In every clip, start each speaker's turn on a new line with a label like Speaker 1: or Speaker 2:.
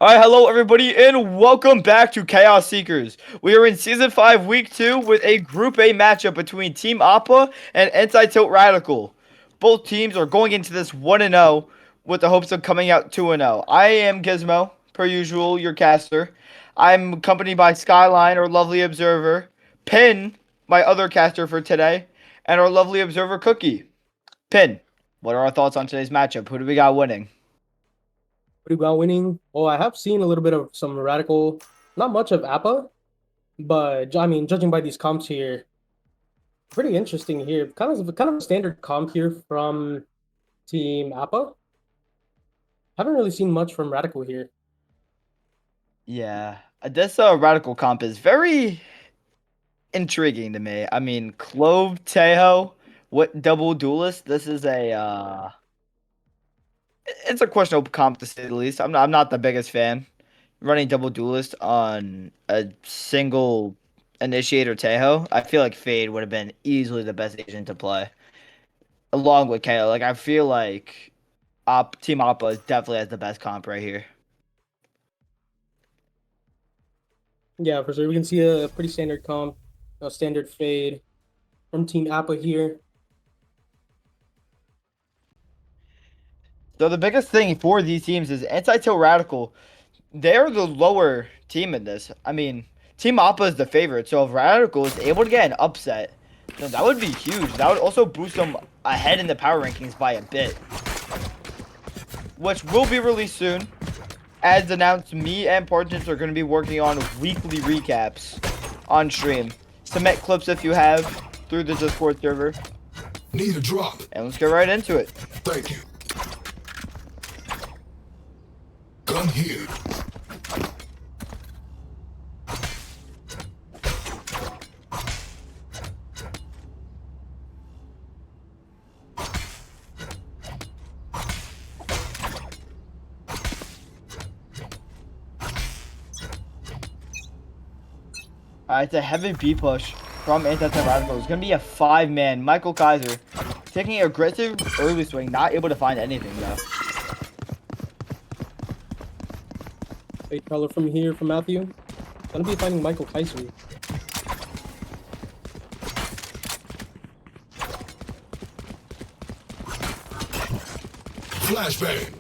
Speaker 1: Alright, hello everybody, and welcome back to Chaos Seekers. We are in Season 5, Week 2, with a Group A matchup between Team Appa and Anti-Tilt Radical. Both teams are going into this 1-0 with the hopes of coming out 2-0. I am Gizmo, per usual, your caster. I'm accompanied by Skyline, our lovely observer, Pin, my other caster for today, and our lovely observer, Cookie. Pin, what are our thoughts on today's matchup? Who do we got winning?
Speaker 2: Pretty well winning. Well, I have seen a little bit of some radical, not much of Appa, but I mean, judging by these comps here, pretty interesting here. Kind of a standard comp here from Team Appa. Haven't really seen much from Radical here.
Speaker 1: Yeah, this radical comp is very intriguing to me. I mean, Clove Tejo, what double duelist? This is it's a questionable comp to say the least. I'm not the biggest fan. Running double duelist on a single initiator Tejo, I feel like Fade would have been easily the best agent to play, along with KO. Like I feel like Team Appa definitely has the best comp right here.
Speaker 2: Yeah, for sure. We can see a pretty standard comp, a standard fade from Team Appa here.
Speaker 1: So the biggest thing for these teams is Anti-Tilt Radical. They're the lower team in this. I mean, Team Appa is the favorite, so if Radical is able to get an upset, then that would be huge. That would also boost them ahead in the power rankings by a bit, which will be released soon. As announced, me and Partners are going to be working on weekly recaps on stream. Submit clips if you have through the Discord server.
Speaker 3: Need a drop.
Speaker 1: And let's get right into it.
Speaker 3: Thank you. Gun here.
Speaker 1: Alright, it's a heavy B push from Anti-Tilt Radical. It's going to be a 5-man. Michael Kaiser taking aggressive early swing, not able to find anything though.
Speaker 2: Fade color from here from Matthew. Gonna be finding Michael Kaiser.
Speaker 3: Flashbang.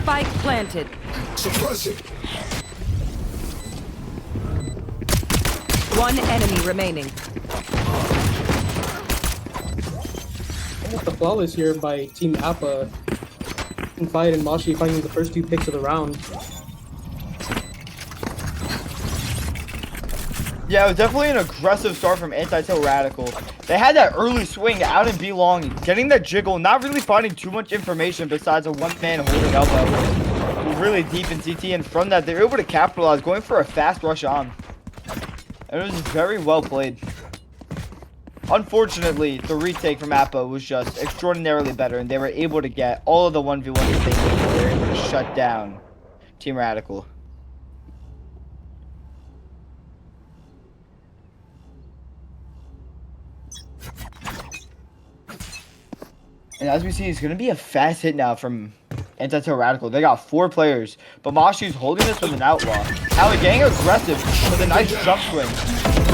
Speaker 4: Spike planted.
Speaker 3: Suppressing.
Speaker 4: One enemy remaining.
Speaker 2: Almost a flawless here by Team Appa. Fight and Mashi finding the first 2 picks of the round.
Speaker 1: Yeah, it was definitely an aggressive start from Anti-Tilt Radical. They had that early swing out and belong, getting that jiggle, not really finding too much information besides a one-man holding elbow. Really deep in CT, and from that, they were able to capitalize, going for a fast rush on. And it was very well played. Unfortunately, the retake from Appa was just extraordinarily better, and they were able to get all of the 1v1s that they needed. They were able to shut down Team Radical. And as we see, it's going to be a fast hit now from Anti-Tilt Radical. They got 4 players, but Mashi's holding this with an outlaw. Now he's getting aggressive with a nice jump swing.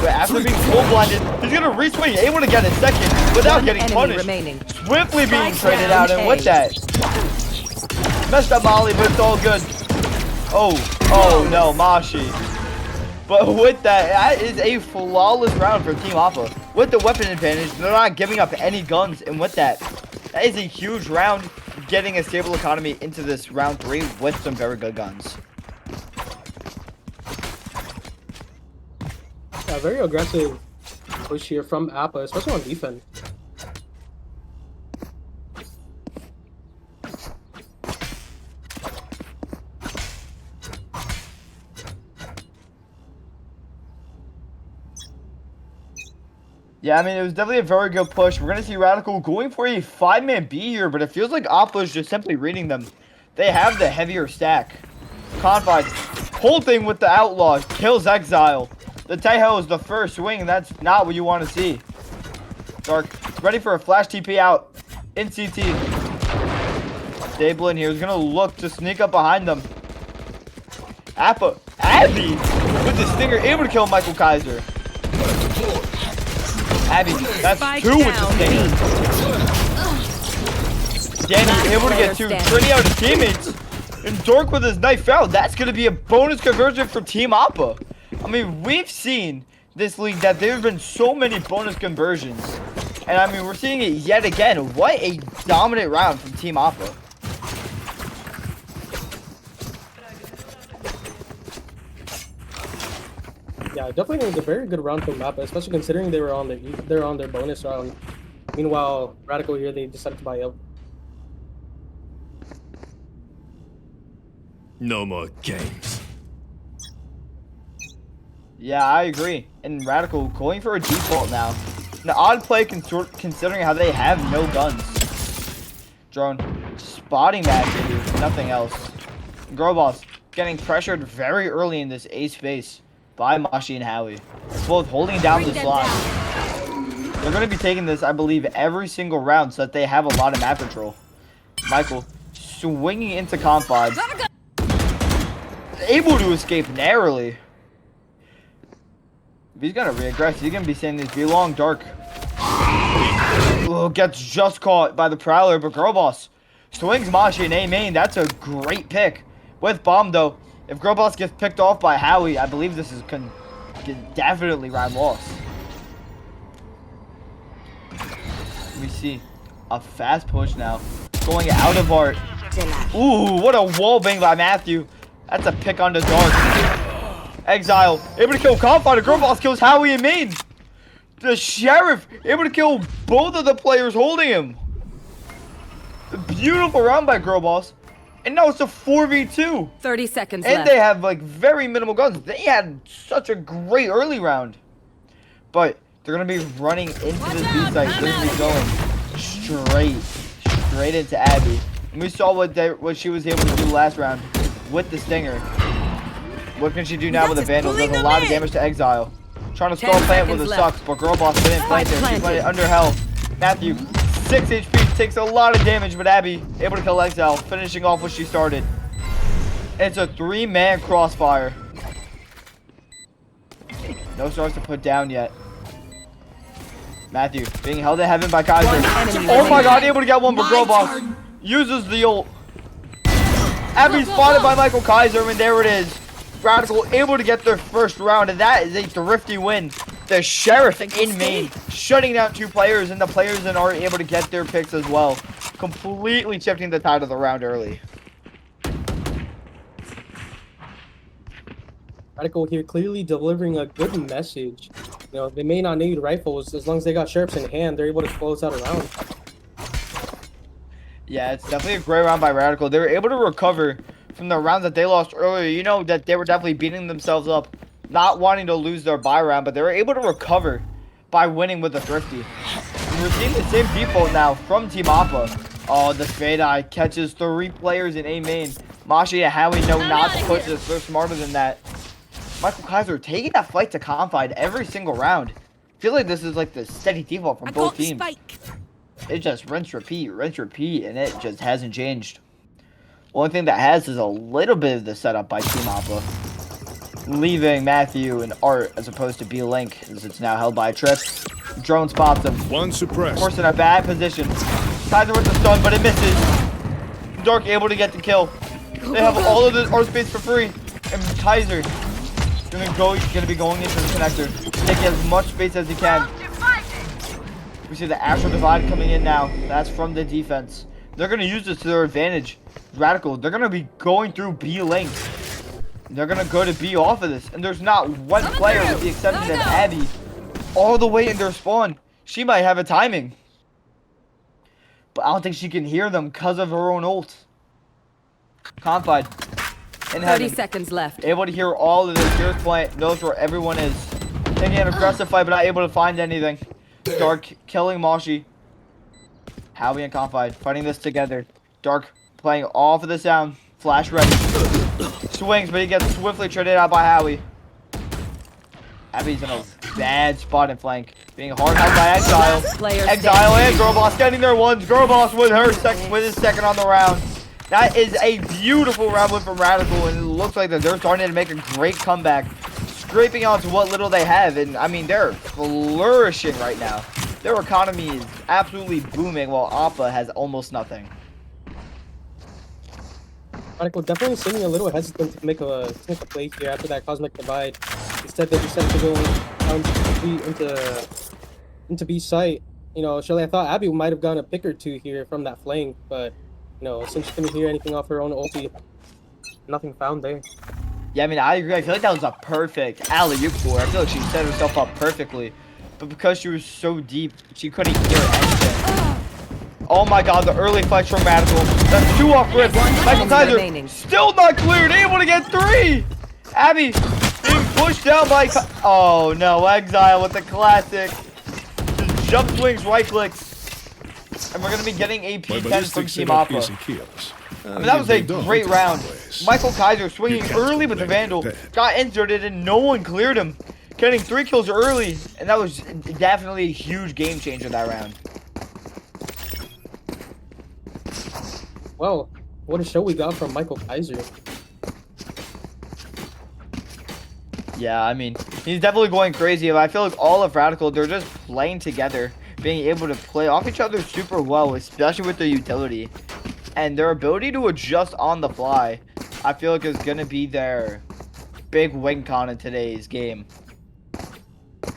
Speaker 1: But after being full blinded, he's going to re-swing, able to get a second without getting punished.
Speaker 4: Remaining.
Speaker 1: Swiftly being traded out, and with that, messed up Molly, but it's all good. Oh no, Mashi. But with that is a flawless round for Team Appa. With the weapon advantage, they're not giving up any guns, and with that is a huge round, getting a stable economy into this round 3 with some very good guns.
Speaker 2: Yeah, very aggressive push here from Appa, especially on defense.
Speaker 1: Yeah, I mean, it was definitely a very good push. We're going to see Radical going for a 5-man B here, but it feels like Appa is just simply reading them. They have the heavier stack. Confides, holding with the Outlaw, kills Exile. The Tejo is the first swing, and that's not what you want to see. Dark, ready for a flash TP out in CT. Stable in here. He's gonna look to sneak up behind them. Appa, Abby with the stinger, able to kill Michael Kaiser. Abby, that's
Speaker 4: Spike
Speaker 1: 2 with the
Speaker 4: down,
Speaker 1: stinger. Danny able to get 2, turning out his teammates. And Dork with his knife out. That's gonna be a bonus conversion for Team Appa. I mean, we've seen this league that there have been so many bonus conversions. And I mean, we're seeing it yet again. What a dominant round from Team Appa.
Speaker 2: Yeah, definitely think it's a very good round from Appa, especially considering they were on their bonus round. Meanwhile, Radical here, they decided to buy up.
Speaker 5: No more games.
Speaker 1: Yeah, I agree. And Radical going for a default now. An odd play considering how they have no guns. Drone spotting that, dude. Nothing else. Girl Boss getting pressured very early in this A space by Mashi and Howie. Both holding down the slot. They're going to be taking this, I believe, every single round so that they have a lot of map control. Michael swinging into Confide. Able to escape narrowly. If he's gonna reaggress, he's gonna be saying this be long dark. Oh, gets just caught by the Prowler, but Girl Boss swings Mashi and A main. That's a great pick. With bomb though, if Girl Boss gets picked off by Howie, I believe this is definitely round loss. We see a fast push now, going out of art. Ooh, what a wall bang by Matthew. That's a pick on the dark. Exile, able to kill Confide. Girl Boss kills Howie and main. The Sheriff, able to kill both of the players holding him. A beautiful round by Girl Boss. And now it's a 4v2.
Speaker 4: 30 seconds
Speaker 1: And
Speaker 4: left.
Speaker 1: they have like very minimal guns. They had such a great early round. But they're going to be running into this B site. They're going to be going straight into Abby. And we saw what she was able to do last round with the Stinger. What can she do now with the Vandal? Does a lot of damage to Exile. Trying to stall plant with the sucks, but Girl Boss didn't plant there. She planted under hell. Matthew, 6 HP, takes a lot of damage, but Abby able to kill Exile, finishing off what she started. It's a 3-man crossfire. No stars to put down yet. Matthew being held in heaven by Kaiser. Oh my god, able to get one, but Girl Boss uses the ult. Abby spotted by Michael Kaiser, and there it is. Radical able to get their first round, and that is a thrifty win. The Sheriff in main, shutting down 2 players, and the players in are able to get their picks as well. Completely shifting the tide of the round early.
Speaker 2: Radical here clearly delivering a good message. You know, they may not need rifles. As long as they got Sheriffs in hand, they're able to close out a round.
Speaker 1: Yeah, it's definitely a great round by Radical. They were able to recover from the rounds that they lost earlier. You know that they were definitely beating themselves up, not wanting to lose their bye round, but they were able to recover by winning with a thrifty. And we're seeing the same default now from Team Appa. Oh, the Fade Eye catches 3 players in A main. Mashi and Howie know not to push this. They're smarter than that. Michael Kaiser taking that fight to Confide every single round. I feel like this is like the steady default from both teams. It just rinse, repeat, and it just hasn't changed. Only thing that has is a little bit of the setup by Team Appa, leaving Matthew and Art as opposed to B-Link, as it's now held by a Trip. Drone spots him.
Speaker 5: One suppressed.
Speaker 1: Forced in a bad position. Kaiser with the stun, but it misses. Dark able to get the kill. They have all of this art space for free, and Kaiser gonna be going into the connector, taking as much space as he can. We see the Astral Divide coming in now. That's from the defense. They're gonna use this to their advantage. Radical, they're gonna be going through B-Link. They're gonna go to B off of this, and there's not one player with the exception of Abby all the way in their spawn. She might have a timing, but I don't think she can hear them because of her own ult. Confide in
Speaker 4: 30
Speaker 1: heaven,
Speaker 4: seconds left.
Speaker 1: able to hear all of this. Here's plant, knows where everyone is. Taking an aggressive fight, but not able to find anything. Dark killing Mashi. Howie and Confide fighting this together. Dark playing off of the sound. Flash ready. Swings, but he gets swiftly traded out by Howie. Abby's in a bad spot in flank. Being hard held by Exile. Exile and Girl Boss getting their ones. Girl Boss with his second on the round. That is a beautiful round win from Radical, and it looks like that they're starting to make a great comeback, scraping onto what little they have. And I mean, they're flourishing right now. Their economy is absolutely booming, while Appa has almost nothing.
Speaker 2: Radical definitely seeming a little hesitant to make a play here after that cosmic divide. Instead, they decided to go down into B site. You know, Shelly, I thought Abby might have gotten a pick or two here from that flank, but you know, since she couldn't hear anything off her own ulti, nothing found there.
Speaker 1: Yeah, I mean, I agree. I feel like that was a perfect alley-oop for her. I feel like she set herself up perfectly, but because she was so deep, she couldn't hear anything. Oh my god, the early fights from Radical. That's 2 off rip. Michael Kaiser still not cleared. Able to get 3. Abby being pushed down by... Oh no, Exile with the classic. Just jump swings, right clicks. And we're going to be getting AP 10 from Team Appa. I mean, that was a great round. Michael Kaiser swinging early with the Vandal. Got inserted and no one cleared him. Getting 3 kills early. And that was definitely a huge game changer that round.
Speaker 2: Well, what a show we got from Michael Kaiser.
Speaker 1: Yeah, I mean, he's definitely going crazy. But I feel like all of Radical, they're just playing together, being able to play off each other super well, especially with their utility. And their ability to adjust on the fly, I feel like is going to be their big win con in today's game.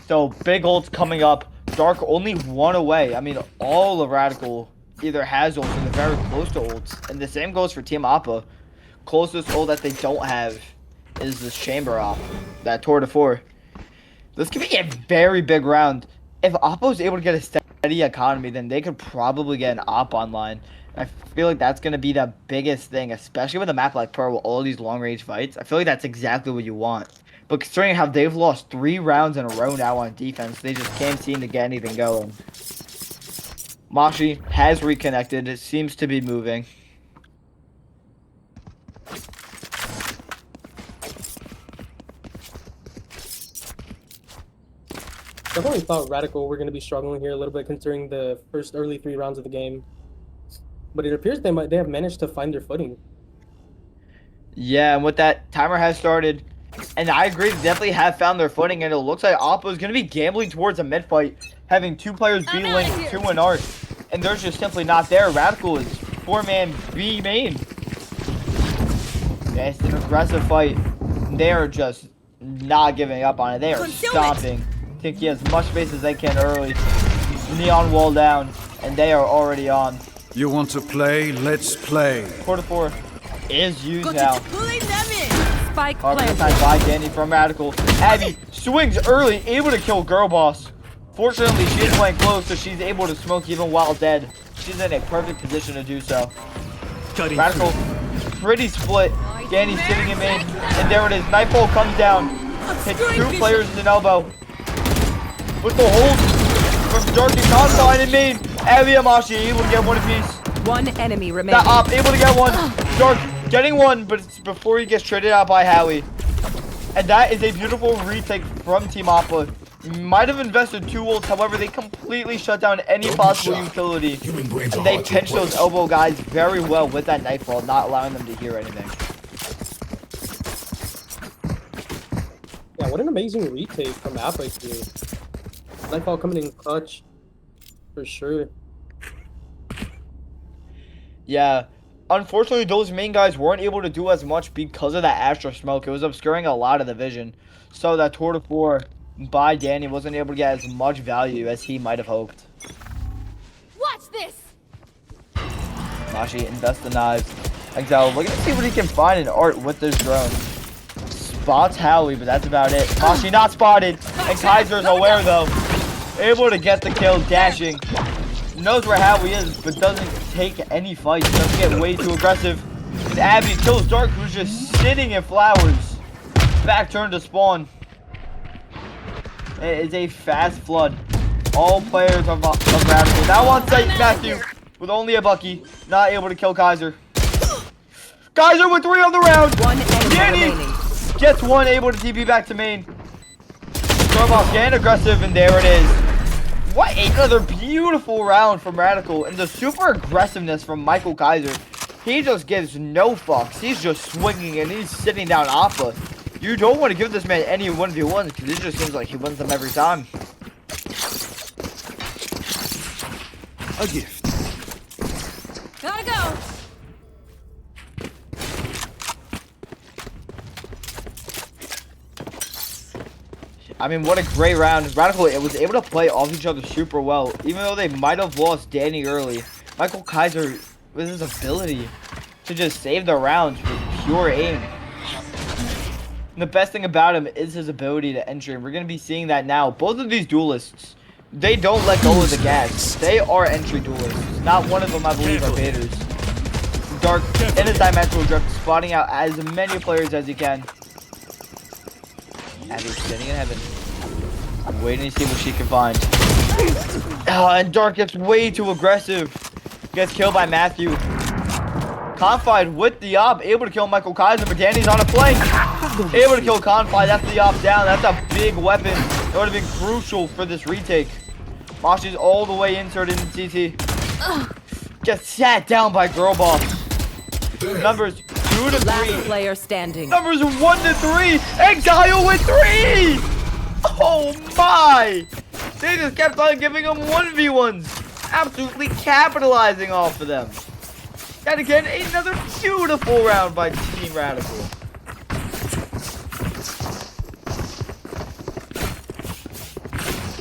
Speaker 1: So, big ults coming up. Dark only 1 away. I mean, all of Radical either has ults or they're very close to ults. And the same goes for Team Appa. Closest ult that they don't have is this chamber off. That tour de 4. This could be a very big round. If Appa is able to get a steady economy, then they could probably get an op online. I feel like that's going to be the biggest thing, especially with a map like Pearl with all these long-range fights. I feel like that's exactly what you want. But considering how they've lost 3 rounds in a row now on defense, they just can't seem to get anything going. Mashi has reconnected. It seems to be moving.
Speaker 2: Definitely thought Radical were going to be struggling here a little bit considering the first early 3 rounds of the game. But it appears they have managed to find their footing.
Speaker 1: Yeah, and with that, timer has started. And I agree, they definitely have found their footing. And it looks like Appa is going to be gambling towards a mid fight, having 2 players B lane, 2 in art. And they're just simply not there. Radical is 4-man B main. Yeah, it's an aggressive fight. They are just not giving up on it. They are stomping. Taking as much space as they can early. Neon wall down. And they are already on.
Speaker 5: You want to play? Let's play.
Speaker 1: Quarter 4 is used now.
Speaker 4: Spike
Speaker 1: Planted
Speaker 4: planted.
Speaker 1: by Danny from Radical. Abby swings early, able to kill Girl Boss. Fortunately, she is playing close, so she's able to smoke even while dead. She's in a perfect position to do so. Radical, pretty split. Danny's sitting in main, and there it is. Nightfall comes down, hits 2 players in an elbow. With the hold from Dark and Consign in main. Abby and Mashi able to get 1 apiece.
Speaker 4: 1 enemy remaining.
Speaker 1: That op able to get 1. Dark getting 1, but it's before he gets traded out by Howie. And that is a beautiful retake from Team Appa. Might have invested 2 ults, however, they completely shut down any possible utility. And they pinched those elbow guys very well with that Nightfall, not allowing them to hear anything.
Speaker 2: Yeah, what an amazing retake from Appa here. Nightfall coming in clutch, for sure.
Speaker 1: Yeah, unfortunately, those main guys weren't able to do as much because of that Astra smoke. It was obscuring a lot of the vision. So that tour de 4 by Danny wasn't able to get as much value as he might have hoped.
Speaker 6: Watch this.
Speaker 1: Mashi invests the knives. Exile looking to see what he can find in art with this drone. Spots Howie, but that's about it. Mashi not spotted, and Kaiser's aware though. Able to get the kill, dashing. Knows where Howie is, but doesn't take any fights. Doesn't get way too aggressive. And Abby kills Dark, who's just sitting in flowers. Back turn to spawn. It is a fast flood. All players of Radical. Now on site, Matthew, with only a Bucky, not able to kill Kaiser. Kaiser with 3 on the round.
Speaker 4: 1 enemy
Speaker 1: Danny
Speaker 4: remaining.
Speaker 1: gets 1, able to TP back to main. Robot getting aggressive, and there it is. What another beautiful round from Radical, and the super aggressiveness from Michael Kaiser. He just gives no fucks. He's just swinging and he's sitting down Appa. You don't want to give this man any 1v1s because it just seems like he wins them every time.
Speaker 5: A gift.
Speaker 6: Gotta go.
Speaker 1: I mean, what a great round. Radical it was able to play off each other super well. Even though they might have lost Danny early, Michael Kaiser, with his ability to just save the rounds with pure aim. And the best thing about him is his ability to enter. And we're going to be seeing that now. Both of these duelists, they don't let go of the gas. They are entry duelists. Not one of them, I believe, are baiters. Dark in his dimensional drift, spotting out as many players as he can. Abby's sitting in heaven, waiting to see what she can find. Oh, and Dark gets way too aggressive. Gets killed by Matthew. Confide with the op, able to kill Michael Kaiser, but Danny's on a flank. Able to kill Confide. That's the op down. That's a big weapon. That would have been crucial for this retake. Moshi's all the way inserted in CT. Gets sat down by Girlboss. Numbers 2 to 3.
Speaker 4: Last player standing.
Speaker 1: Numbers 1 to 3. Exile with 3. Oh my! They just kept on giving him 1v1s. Absolutely capitalizing off of them. And again, another beautiful round by Team Radical.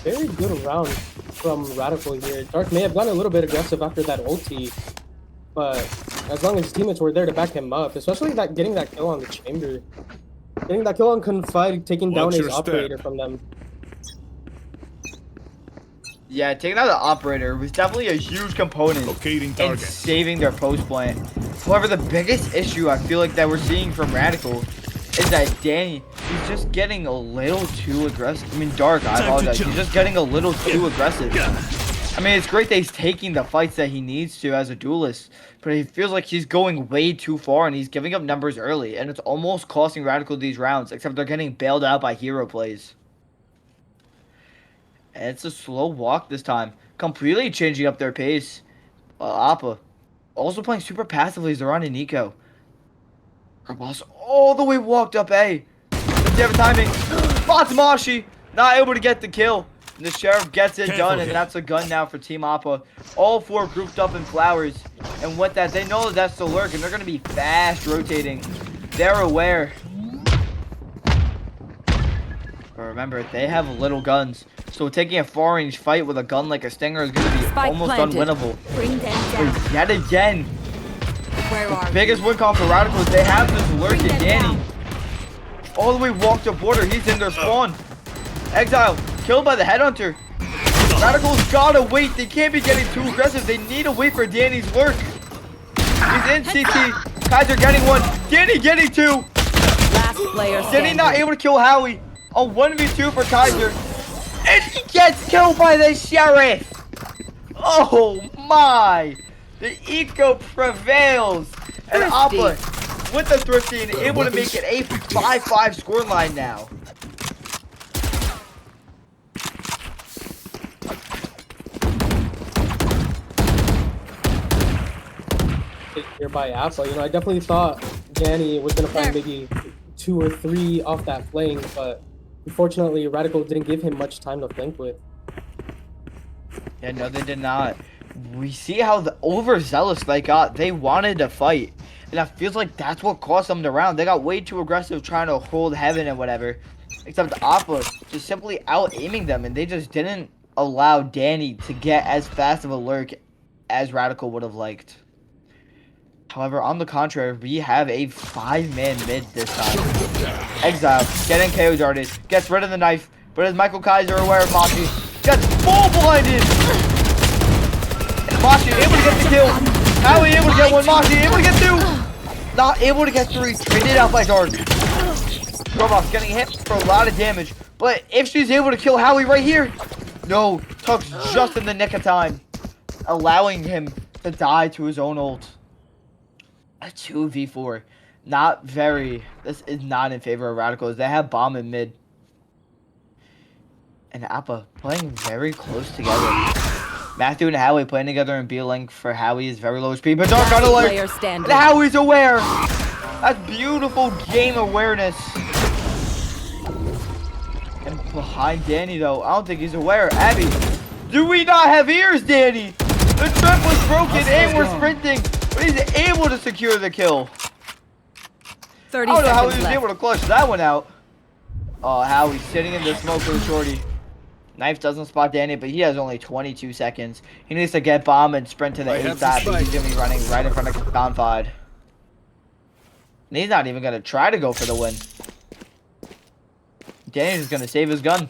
Speaker 2: Very good round from Radical here. Dark may have gotten a little bit aggressive after that ulti, but as long as his teammates were there to back him up, especially that getting that kill on the chamber. Getting that kill on Confide, taking down
Speaker 5: Watch
Speaker 2: his
Speaker 5: your step.
Speaker 2: operator from them.
Speaker 1: Yeah, taking out the operator was definitely a huge component
Speaker 5: Locating
Speaker 1: in
Speaker 5: target.
Speaker 1: saving their post plant. However, the biggest issue I feel like that we're seeing from Radical is that Danny, he's just getting a little too aggressive. I mean, Dark, I apologize. He's just getting a little too aggressive. I mean, it's great that he's taking the fights that he needs to as a duelist, but he feels like he's going way too far and he's giving up numbers early, and it's almost costing Radical these rounds, except they're getting bailed out by hero plays. And it's a slow walk this time, completely changing up their pace. Appa also playing super passively as they're on Nico. Her boss all the way walked up A. Does he have a timing? Matsamashi not able to get the kill. And the sheriff gets it done, and that's a gun now for Team Appa. All 4 grouped up in flowers. And with that, they know that that's the lurk, and they're going to be fast rotating. They're aware. But remember, they have little guns. So taking a 4-range fight with a gun like a Stinger is going to be
Speaker 4: Spike
Speaker 1: almost
Speaker 4: planted.
Speaker 1: unwinnable.
Speaker 6: Bring them down.
Speaker 1: But yet again,
Speaker 6: Where are
Speaker 1: biggest win con for Radical is they have this lurk
Speaker 6: Bring
Speaker 1: in
Speaker 6: them
Speaker 1: Danny.
Speaker 6: down.
Speaker 1: All the way walked up border. He's in their spawn. Exile killed by the headhunter. Radical's gotta wait. They can't be getting too aggressive. They need to wait for Danny's lurk. He's in CT. Kaiser getting 1. Danny getting 2.
Speaker 4: Last player
Speaker 1: Danny
Speaker 4: standing.
Speaker 1: not able to kill Howie. A 1v2 for Kaiser. And he gets killed by the sheriff. Oh my. The eco prevails. And
Speaker 4: Thrifty.
Speaker 1: Appa with the thrifty and able to make it a 5-5 scoreline now.
Speaker 2: Here by Appa. You know, I definitely thought Danny was gonna find maybe 2 or 3 off that flank, but unfortunately Radical didn't give him much time to flank with.
Speaker 1: Yeah, no, they did not. We see how overzealous they got. They wanted to fight. And that feels like that's what cost them the round. They got way too aggressive trying to hold heaven and whatever. Except Appa just simply out-aiming them. And they just didn't allow Danny to get as fast of a lurk as Radical would have liked. However, on the contrary, we have a 5-man mid this time. Exile, getting KO darted, gets rid of the knife, but is Michael Kaiser aware of Moshi? Gets full blinded! And Moshi able to get the kill. Howie able to get 1, Moshi able to get 2! Not able to get 3, traded out by Dark. Robot's getting hit for a lot of damage, but if she's able to kill Howie right here, no, Tuck's just in the nick of time, allowing him to die to his own ult. A 2v4. Not very. This is not in favor of Radicals. They have bomb in mid. And Appa playing very close together. Matthew and Howie playing together in B link for Howie is very low speed, but Dark got
Speaker 4: Last
Speaker 1: alert.
Speaker 4: player
Speaker 1: And
Speaker 4: standing.
Speaker 1: Howie's aware. That's beautiful game awareness. And behind Danny though, I don't think he's aware. Abby, do we not have ears, Danny? The trip was broken and we're sprinting, but he's able to secure the kill.
Speaker 4: 30
Speaker 1: I don't know how he
Speaker 4: seconds
Speaker 1: was
Speaker 4: left.
Speaker 1: able to clutch that one out. Oh, Howie's sitting in the smoke with Shorty. Knife doesn't spot Danny, but he has only 22 seconds. He needs to get bomb and sprint to the
Speaker 5: I
Speaker 1: A
Speaker 5: have
Speaker 1: side.
Speaker 5: the
Speaker 1: He's
Speaker 5: spike.
Speaker 1: gonna be running right in front of Confide. And he's not even gonna try to go for the win. Danny's just gonna save his gun.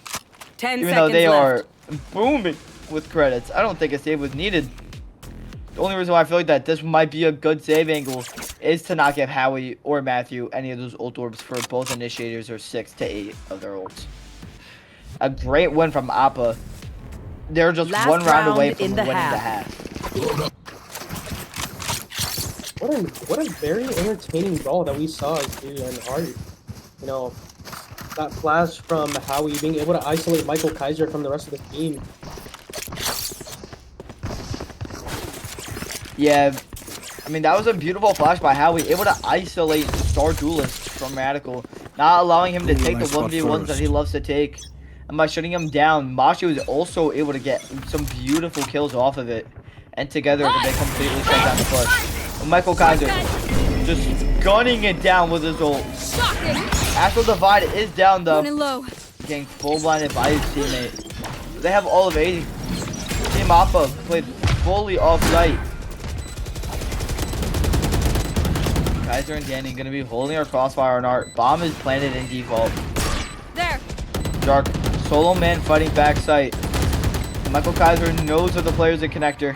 Speaker 4: 10
Speaker 1: Even though
Speaker 4: seconds
Speaker 1: they
Speaker 4: left.
Speaker 1: are booming with credits. I don't think a save was needed. The only reason why I feel like that this might be a good save angle is to not give Howie or Matthew any of those ult orbs for both initiators or 6 to 8 of their ults. A great win from Appa. They're just
Speaker 4: Last
Speaker 1: one round away
Speaker 4: round
Speaker 1: from
Speaker 4: in the
Speaker 1: winning the
Speaker 4: half.
Speaker 1: half.
Speaker 3: Load up.
Speaker 2: What a very entertaining brawl that we saw here in Art. You know, that flash from Howie being able to isolate Michael Kaiser from the rest of the team.
Speaker 1: Yeah, I mean, that was a beautiful flash by Howie, able to isolate Star Duelist from Radical, not allowing him to
Speaker 5: Ooh,
Speaker 1: take
Speaker 5: nice
Speaker 1: the
Speaker 5: spot
Speaker 1: 1v1s that
Speaker 5: first.
Speaker 1: he loves to take. And by shutting him down, Mashi was also able to get some beautiful kills off of it. And together, they completely shut down the push. And Michael Kaiser just gunning it down with his ult.
Speaker 6: Shocking.
Speaker 1: Astral Divide is down though,
Speaker 6: Running low.
Speaker 1: getting full blinded by his teammate. They have all of 80. Team Appa played fully off-site. Kaiser and Danny gonna be holding our crossfire on Art. Bomb is planted in default.
Speaker 6: There.
Speaker 1: Dark solo man fighting backside. Michael Kaiser knows of the players in connector.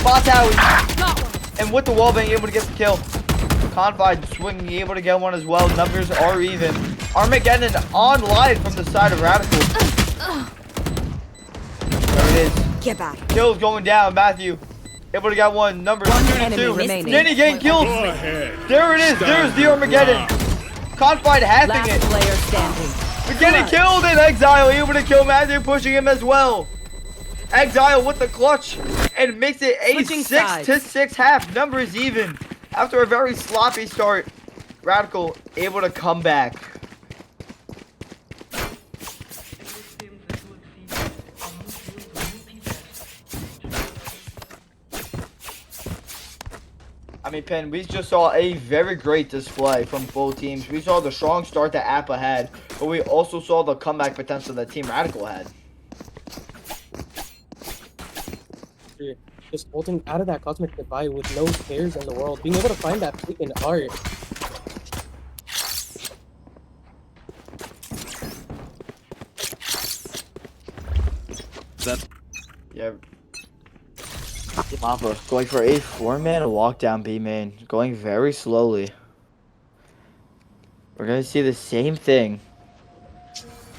Speaker 1: Spots Howie.
Speaker 6: Got one.
Speaker 1: And with the wall being able to get the kill. Confide swinging able to get one as well. Numbers are even. Armageddon online from the side of Radical. There it is.
Speaker 6: Get back.
Speaker 1: Kills going down. Matthew able to get one. Numbers
Speaker 4: One
Speaker 1: 2 to
Speaker 4: enemy
Speaker 1: 2.
Speaker 4: remaining.
Speaker 1: Danny getting killed.
Speaker 3: Go ahead.
Speaker 1: There it is. There's the Armageddon. Confide halving
Speaker 4: Last
Speaker 1: it.
Speaker 4: player standing.
Speaker 1: We're getting killed in Exile, able to kill Matthew, pushing him as well. Exile with the clutch and makes it a
Speaker 4: Switching
Speaker 1: 6-6 half. Numbers even after a very sloppy start. Radical able to come back. I mean, Penn, we just saw a very great display from both teams. We saw the strong start that Appa had, but we also saw the comeback potential that Team Radical had.
Speaker 2: Just ulting out of that cosmic divide with no cares in the world. Being able to find that pick in Art.
Speaker 5: That
Speaker 1: Yeah. Team Appa going for a 4-man walk down B main, going very slowly. We're gonna see the same thing.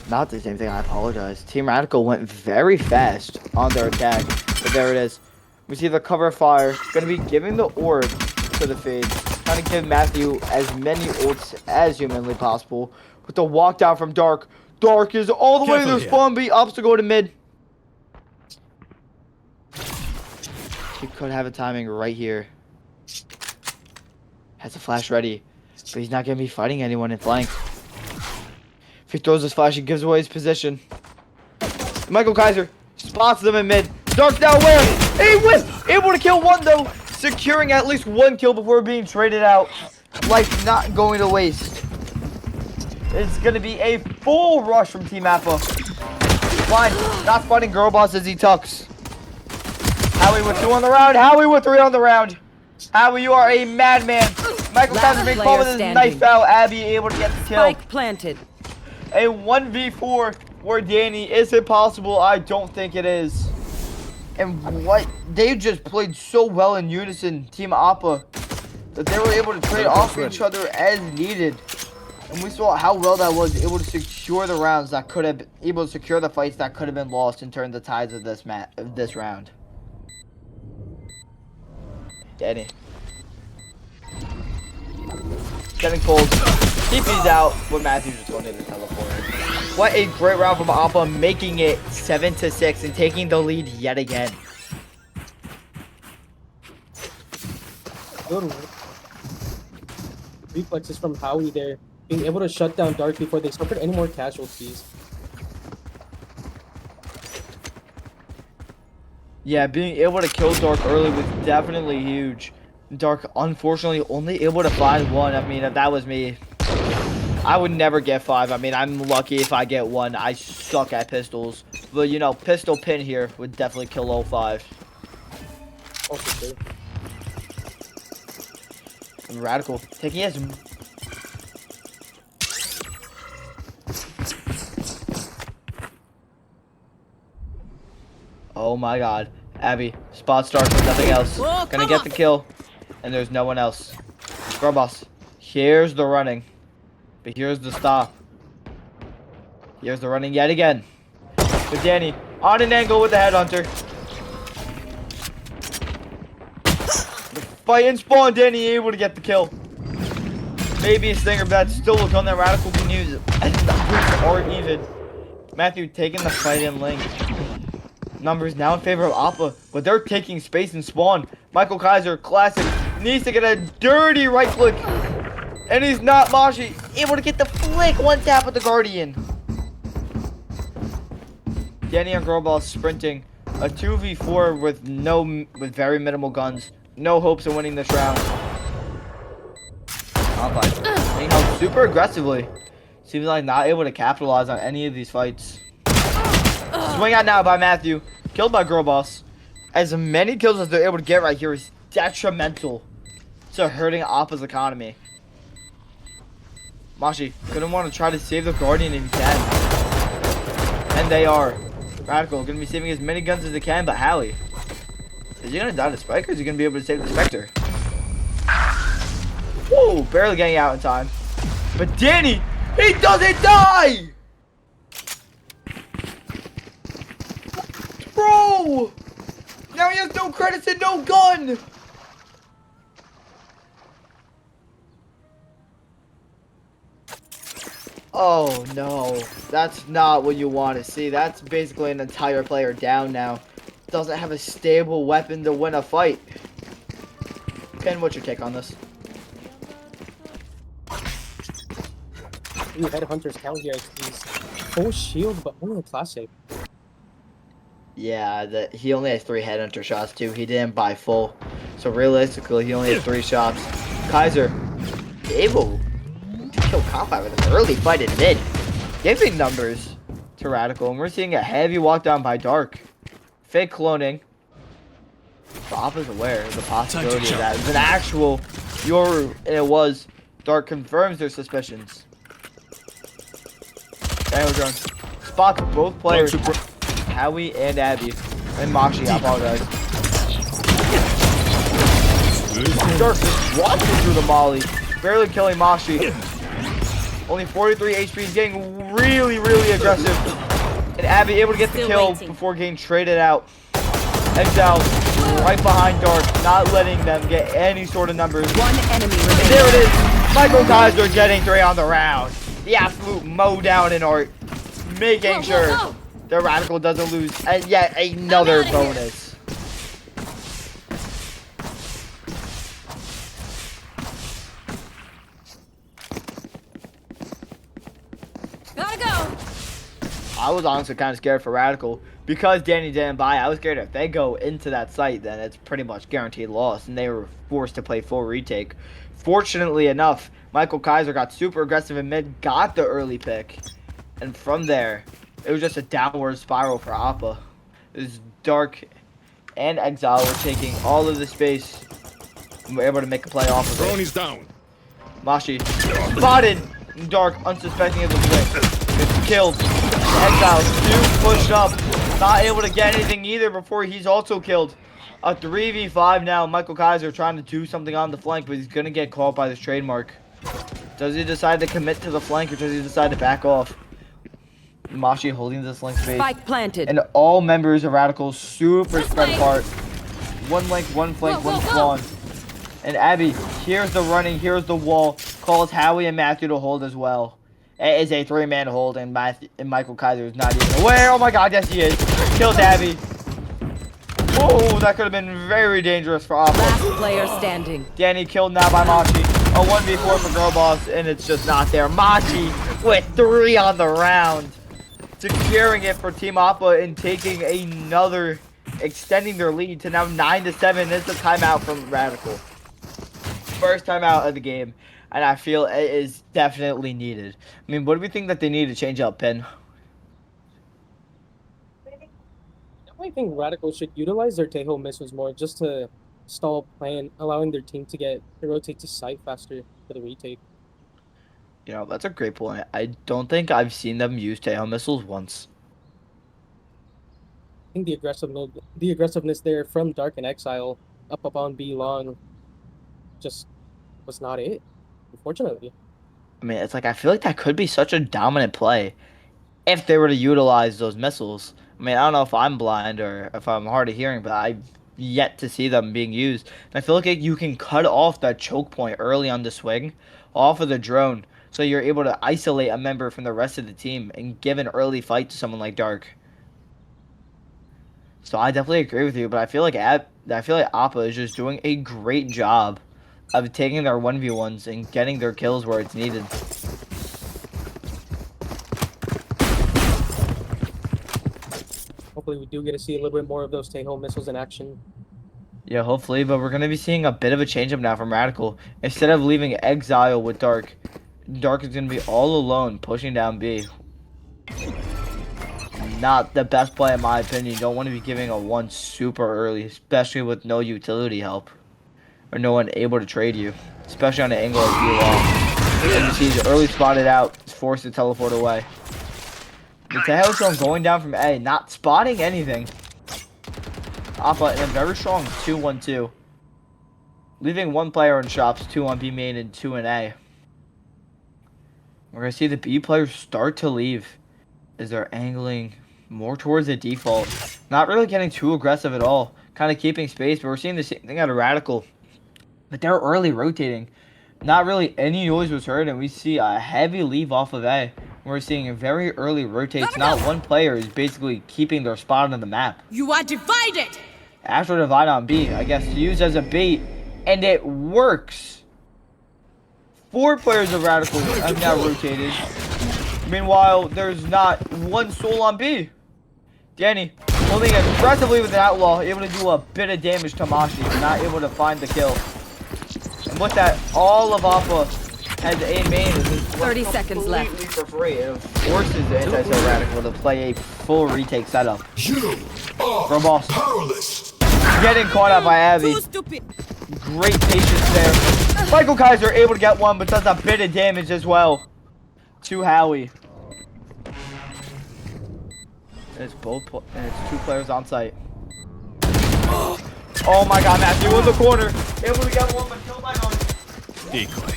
Speaker 1: Not the same thing, I apologize. Team Radical went very fast on their attack, but there it is. We see the cover fire, gonna be giving the orb to the fade, trying to give Matthew as many ults as humanly possible. With the walk down from Dark. Dark is all the way to
Speaker 5: Careful
Speaker 1: the
Speaker 5: here.
Speaker 1: spawn B, opts to go to mid. He could have a timing right here. Has a flash ready, but he's not gonna be fighting anyone in flank. If he throws his flash, he gives away his position. Michael Kaiser spots them in mid. Dark now where? He wins! Able to kill one though, securing at least one kill before being traded out. Life not going to waste. It's gonna be a full rush from Team Appa. Fine, not fighting girl boss as he tucks. Howie with 2 on the round. Howie with 3 on the round. Howie, you are a madman. Michael
Speaker 4: Last
Speaker 1: Kaiser being
Speaker 4: player
Speaker 1: called with his
Speaker 4: standing.
Speaker 1: knife out. Abby able to get the kill.
Speaker 4: Spike planted.
Speaker 1: A 1v4 for Danny. Is it possible? I don't think it is. And what? They just played so well in unison, Team Appa, that they were able to trade off each other as needed. And we saw how well that was, able to secure the rounds that could have been, able to secure the fights that could have been lost and turn the tides of this round. Danny. getting pulled. TP's out, but Matthew's just going to the teleporter. What a great round from Appa, making it 7-6 and taking the lead yet again.
Speaker 2: Good reflexes from Howie there, being able to shut down Dark before they suffered any more casualties.
Speaker 1: Yeah, being able to kill Dark early was definitely huge. Dark, unfortunately, only able to find one. I mean, if that was me, I would never get 5. I mean, I'm lucky if I get 1. I suck at pistols. But, you know, pistol pin here would definitely kill all 5.
Speaker 2: Also true.
Speaker 1: Radical. Taking his... Oh my god. Abby, spot start with nothing else.
Speaker 6: Whoa,
Speaker 1: Gonna
Speaker 6: come
Speaker 1: get
Speaker 6: on.
Speaker 1: the kill. And there's no one else. Girl boss. Here's the running. But here's the stop. Here's the running yet again. But Danny, on an angle with the headhunter. The fight and spawn, Danny able to get the kill. Maybe a stinger, but that's still a gun that Radical can use. And the numbers aren't even. Matthew taking the fight in link. Numbers now in favor of Appa, but they're taking space and spawn. Michael Kaiser, classic, needs to get a dirty right click. And he's not. Mashi able to get the flick. One tap with the Guardian. Danny and Girlball sprinting. A 2v4 with very minimal guns. No hopes of winning this round. Appa being held super aggressively. Seems like not able to capitalize on any of these fights. Swing out now by Matthew. Killed by Girl Boss. As many kills as they're able to get right here is detrimental to hurting Appa's economy. Mashi gonna want to try to save the Guardian if he can. And they are. Radical gonna be saving as many guns as they can, but Howie. Is he gonna die to Spike or is he gonna be able to save the Spectre? Whoa, barely getting out in time. But Danny, he doesn't die! Bro! Now he has no credits and no gun! Oh no, that's not what you want to see. That's basically an entire player down now. Doesn't have a stable weapon to win a fight. Ken, what's your take on this?
Speaker 2: Ooh, Headhunters count here. He's full shield, but only a classic.
Speaker 1: Yeah, he only has 3 headhunter shots too. He didn't buy full. So realistically, he only has 3 shots. Kaiser, able to kill Combat with an early fight in mid. Giving numbers to Radical. And we're seeing a heavy walk down by Dark. Fake cloning. Bob is aware of the possibility of that. It's an actual Yoru, and it was. Dark confirms their suspicions. Daniel Jones spots both players. Howie and Abby. And Mashi, I apologize. Dark just walking through the molly. Barely killing Mashi. Only 43 HP. He's getting really, really aggressive. And Abby able to get the
Speaker 6: Still
Speaker 1: kill
Speaker 6: waiting.
Speaker 1: before getting traded out. Exile right behind Dark, not letting them get any sort of numbers.
Speaker 4: One enemy
Speaker 1: And
Speaker 4: remaining.
Speaker 1: there it is. Michael Kaiser getting 3 on the round. The absolute mow down in art. Making
Speaker 6: Whoa,
Speaker 1: sure
Speaker 6: whoa.
Speaker 1: the Radical doesn't lose. And yet another
Speaker 6: I'm outta here.
Speaker 1: bonus.
Speaker 6: Gotta go.
Speaker 1: I was honestly kind of scared for Radical. Because Danny didn't buy, I was scared if they go into that site, then it's pretty much guaranteed loss. And they were forced to play full retake. Fortunately enough, Michael Kaiser got super aggressive in mid, got the early pick. And from there, it was just a downward spiral for Appa. It was Dark and Exile were taking all of the space and were able to make a play off of
Speaker 3: Drone
Speaker 1: it.
Speaker 3: is down.
Speaker 1: Mashi spotted Dark, unsuspecting of the blitz. Gets killed. Exile, 2 pushed up. Not able to get anything either before he's also killed. A 3v5 now. Michael Kaiser trying to do something on the flank, but he's going to get caught by this trademark. Does he decide to commit to the flank or does he decide to back off? Mashi holding this link space.
Speaker 4: Spike planted.
Speaker 1: And all members of Radicals super
Speaker 6: This
Speaker 1: spread
Speaker 6: way.
Speaker 1: apart. One link, one flank,
Speaker 6: Whoa,
Speaker 1: one
Speaker 6: whoa, whoa.
Speaker 1: spawn. And Abby, here's the running, here's the wall. calls Howie and Matthew to hold as well. It is a 3-man hold, and Michael Kaiser is not even aware. Oh my god, yes he is. Kills Abby. Oh, that could have been very dangerous for Appa.
Speaker 4: Last player standing.
Speaker 1: Danny killed now by Machi. A 1v4 for Girl Boss, and it's just not there. Machi with 3 on the round. Securing it for Team Appa and taking another, extending their lead to now 9-7. It's a timeout from Radical. First timeout of the game, and I feel it is definitely needed. I mean, what do we think that they need to change up, Ben?
Speaker 2: I think Radical should utilize their Tejo missiles more just to stall play and allowing their team to rotate to site faster for the retake.
Speaker 1: You know, that's a great point. I don't think I've seen them use Tejo missiles once.
Speaker 2: I think the aggressiveness there from Dark and Exile up on B long just was not it, unfortunately.
Speaker 1: I mean, it's like I feel like that could be such a dominant play if they were to utilize those missiles. I mean, I don't know if I'm blind or if I'm hard of hearing, but I've yet to see them being used. And I feel like you can cut off that choke point early on the swing off of the drone, so you're able to isolate a member from the rest of the team and give an early fight to someone like Dark. So I definitely agree with you, but I feel like Appa is just doing a great job of taking their 1v1s and getting their kills where it's needed.
Speaker 2: Hopefully we do get to see a little bit more of those Tejo missiles in action.
Speaker 1: Yeah, hopefully, but we're going to be seeing a bit of a change up now from Radical. Instead of leaving Exile with Dark, Dark is going to be all alone pushing down B. Not the best play in my opinion. You don't want to be giving a 1 super early, especially with no utility help. Or no one able to trade you. Especially on an angle like B long. And you see he's early spotted out, is forced to teleport away. The Tejo drone going down from A, not spotting anything. Appa in a very strong 2-1-2. Leaving 1 player in shops, 2 on B main and 2 in A. We're going to see the B players start to leave as they're angling more towards the default. Not really getting too aggressive at all. Kind of keeping space, but we're seeing the same thing out of Radical. But they're early rotating. Not really any noise was heard, and we see a heavy leave off of A. We're seeing very early rotates. Not one player is basically keeping their spot on the map.
Speaker 6: You are divided.
Speaker 1: Astro Divide on B, I guess, used as a bait, and it works. 4 players of Radical have now rotated. Meanwhile, there's not 1 soul on B. Danny holding aggressively with an outlaw, able to do a bit of damage to Mashi, but not able to find the kill. And with that, all of Appa has a main.
Speaker 4: 30 seconds left.
Speaker 1: For free. It forces the anti-cell Radical to play a full retake setup.
Speaker 3: You are
Speaker 1: Girl Boss
Speaker 3: powerless.
Speaker 1: getting caught out by Abby.
Speaker 6: Too stupid.
Speaker 1: Great patience there. Michael Kaiser able to get 1, but does a bit of damage as well to Howie. And it's 2 players on site. Oh my god, Matthew in the corner. Able to get 1, but killed by none.
Speaker 5: Decoy.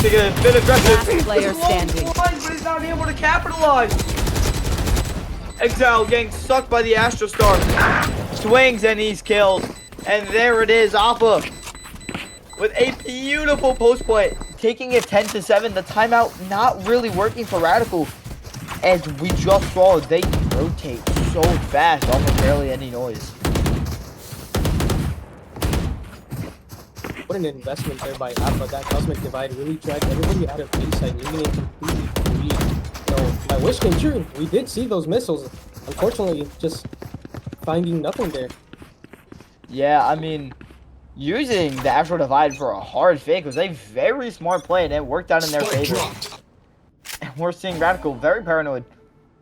Speaker 1: Taking a bit aggressive.
Speaker 4: Last player
Speaker 1: It's a long
Speaker 4: standing.
Speaker 1: line, but he's not able to capitalize. Exile getting sucked by the Astro Star. Swings and he's killed. And there it is, Appa with a beautiful post play, taking it 10-7. The timeout not really working for Radical, as we just saw they rotate so fast, almost barely any noise.
Speaker 2: What an investment there by Appa. That cosmic divide really dragged everybody out of B-side, leaving it completely free. So my wish came true. We did see those missiles. Unfortunately, just finding nothing there.
Speaker 1: Yeah, I mean, using the Astro Divide for a hard fake was a very smart play, and it worked out in their
Speaker 3: Spike
Speaker 1: favor.
Speaker 3: dropped.
Speaker 1: And we're seeing Radical very paranoid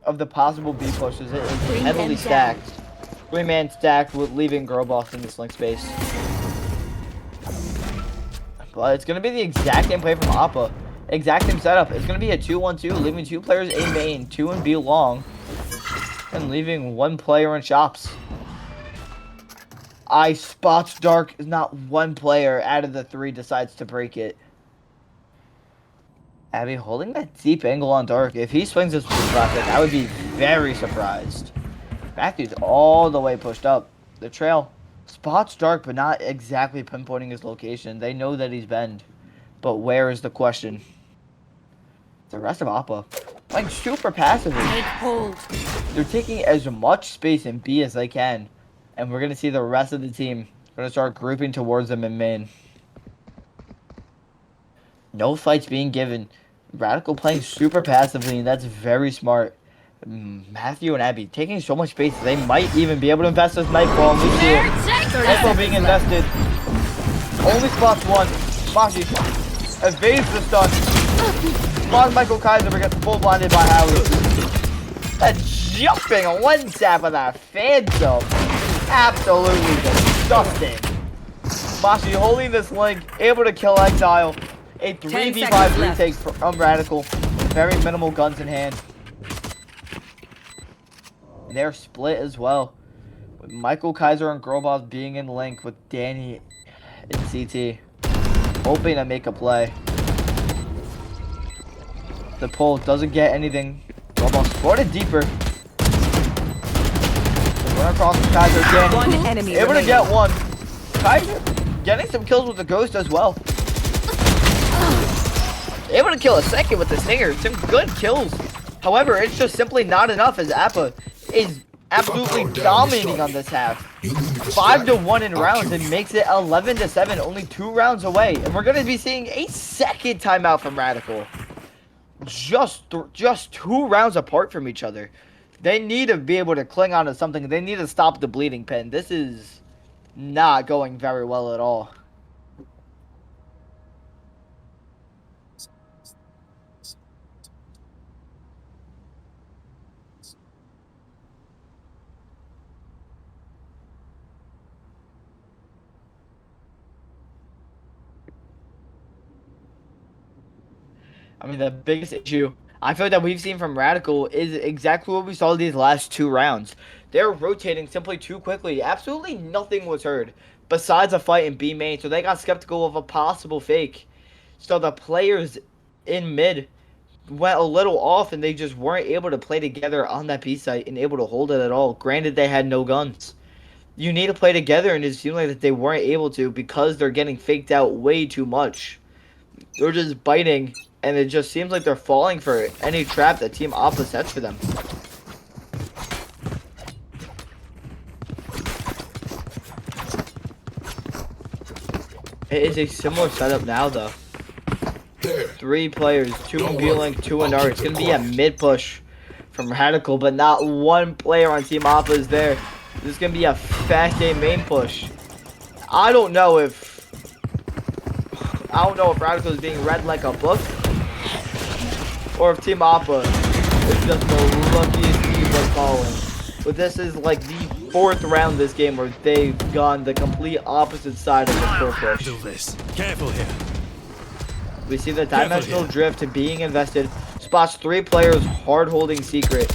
Speaker 1: of the possible B pushes. It is
Speaker 4: 3
Speaker 1: heavily
Speaker 4: men
Speaker 1: stacked. 3-man stacked with leaving Girl Boss in this link space. But it's going to be the exact same play from Appa. Exact same setup. It's going to be a 2-1-2, leaving 2 players A main, 2 in B long, and leaving 1 player in shops. I spots Dark. Is not 1 player out of the 3 decides to break it. Abby holding that deep angle on Dark. If he swings this with traffic, I would be very surprised. Matthew's all the way pushed up. The trail spots Dark, but not exactly pinpointing his location. They know that he's bend. But where is the question? The rest of Appa playing super passively.
Speaker 6: Take hold.
Speaker 1: They're taking as much space in B as they can. And we're going to see the rest of the team going to start grouping towards them in main. No fights being given. Radical playing super passively, and that's very smart. Matthew and Abby taking so much space, they might even be able to invest this Nightfall. And we see it. Nightfall being invested. Only spots one. Mashi evades the stun. Spawn Michael Kaiser but gets full blinded by Howie. That jumping one tap of that phantom. Absolutely disgusting. Mashi holding this link, able to kill Exile. A 3v5 retake from Radical. Very minimal guns in hand. They're split as well. With Michael Kaiser and Girlboss being in link with Danny in CT. Hoping to make a play. The pull doesn't get anything. Girlboss spotted deeper. Run across from Kaiser. Danny
Speaker 4: One enemy
Speaker 1: able to
Speaker 4: remaining.
Speaker 1: get one. Kaiser getting some kills with the Ghost as well. Able to kill a second with the Stinger. Some good kills. However, it's just simply not enough as Appa is absolutely dominating on this half. 5-1 in rounds and makes it 11-7, only 2 rounds away. And we're going to be seeing a second timeout from Radical. Just 2 rounds apart from each other. They need to be able to cling on to something. They need to stop the bleeding pen. This is not going very well at all. I mean, the biggest issue I feel that we've seen from Radical is exactly what we saw these last 2 rounds. They're rotating simply too quickly. Absolutely nothing was heard besides a fight in B main, so they got skeptical of a possible fake. So the players in mid went a little off, and they just weren't able to play together on that B site and able to hold it at all. Granted, they had no guns. You need to play together, and it seemed like that they weren't able to because they're getting faked out way too much. They're just biting, and it just seems like they're falling for any trap that Team Appa sets for them. It is a similar setup now, though. 3 players, 2 in B-Link, 2 in R. It's going to be a mid-push from Radical, but not one player on Team Appa is there. This is going to be a fast game main push. I don't know if Radical is being read like a book, or if Team Appa is just the luckiest team was falling. But this is like the 4th round of this game where they've gone the complete opposite side of the core push.
Speaker 5: Do this. Careful here.
Speaker 1: We see the dimensional drift to being invested. Spots 3 players hard holding secret.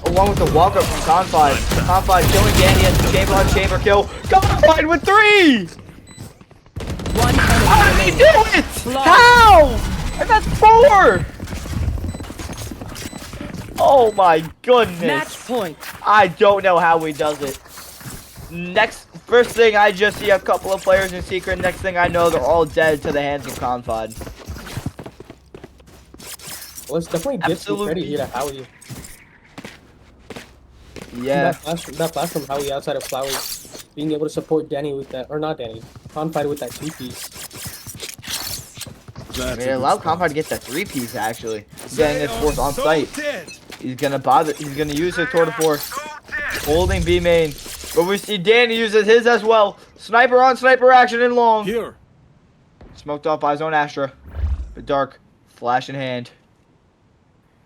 Speaker 1: Along with the walk-up from Confide. Confide killing Danny as the chamber on chamber kill. Confide with 3!
Speaker 4: One
Speaker 1: How did
Speaker 4: enemy
Speaker 1: he do
Speaker 4: remaining.
Speaker 1: it? How? And that's 4! Oh my goodness.
Speaker 4: Match point.
Speaker 1: I don't know how he does it. First thing, I just see a couple of players in secret. Next thing I know, they're all dead to the hands of Confide.
Speaker 2: Well, it's definitely gives some credit here to Howie.
Speaker 1: Yeah.
Speaker 2: That flash from Howie outside of Flowers, being able to support Danny with that, or not Danny, Confide with that 2-piece.
Speaker 1: I mean, it allowed Confide to get that 3-piece, actually. He's getting his force on site. He's gonna use his tour de force. Holding B main. But we see Danny uses his as well. Sniper on sniper action in long.
Speaker 5: Here.
Speaker 1: Smoked off by his own Astra. But Dark, flash in hand.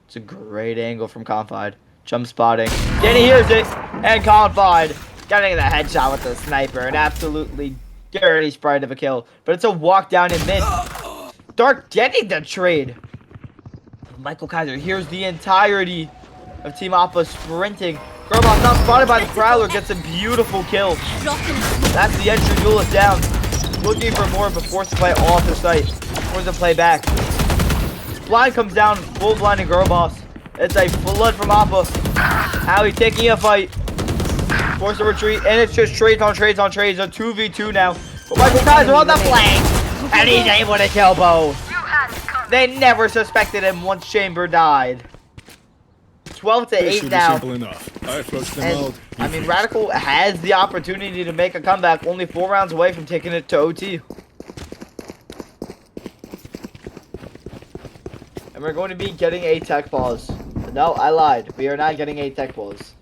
Speaker 1: It's a great angle from Confide. Jump spotting. Danny hears it. And Confide getting the headshot with the sniper. An absolutely dirty sprite of a kill. But it's a walk down in mid. Dark getting the trade. Michael Kaiser hears the entirety of Team Appa sprinting. Girlboss not spotted by the Prowler, gets a beautiful kill. That's the entry duelist down. Looking for more, but forced to play off the site. Forced to play back. Blind comes down, full blinding Girlboss. It's a flood from Appa. Howie taking a fight. Forced to retreat, and it's just trades on trades on trades. A 2v2 now. But Michael Kaiser on the flank. And he's able to kill both. They never suspected him once Chamber died. 12 to 8 now.
Speaker 3: Simple enough. I flushed them
Speaker 1: And,
Speaker 3: out.
Speaker 1: I mean, Radical has the opportunity to make a comeback, only 4 rounds away from taking it to OT. And we're going to be getting a tech pause. No, I lied. We are not getting a tech pause.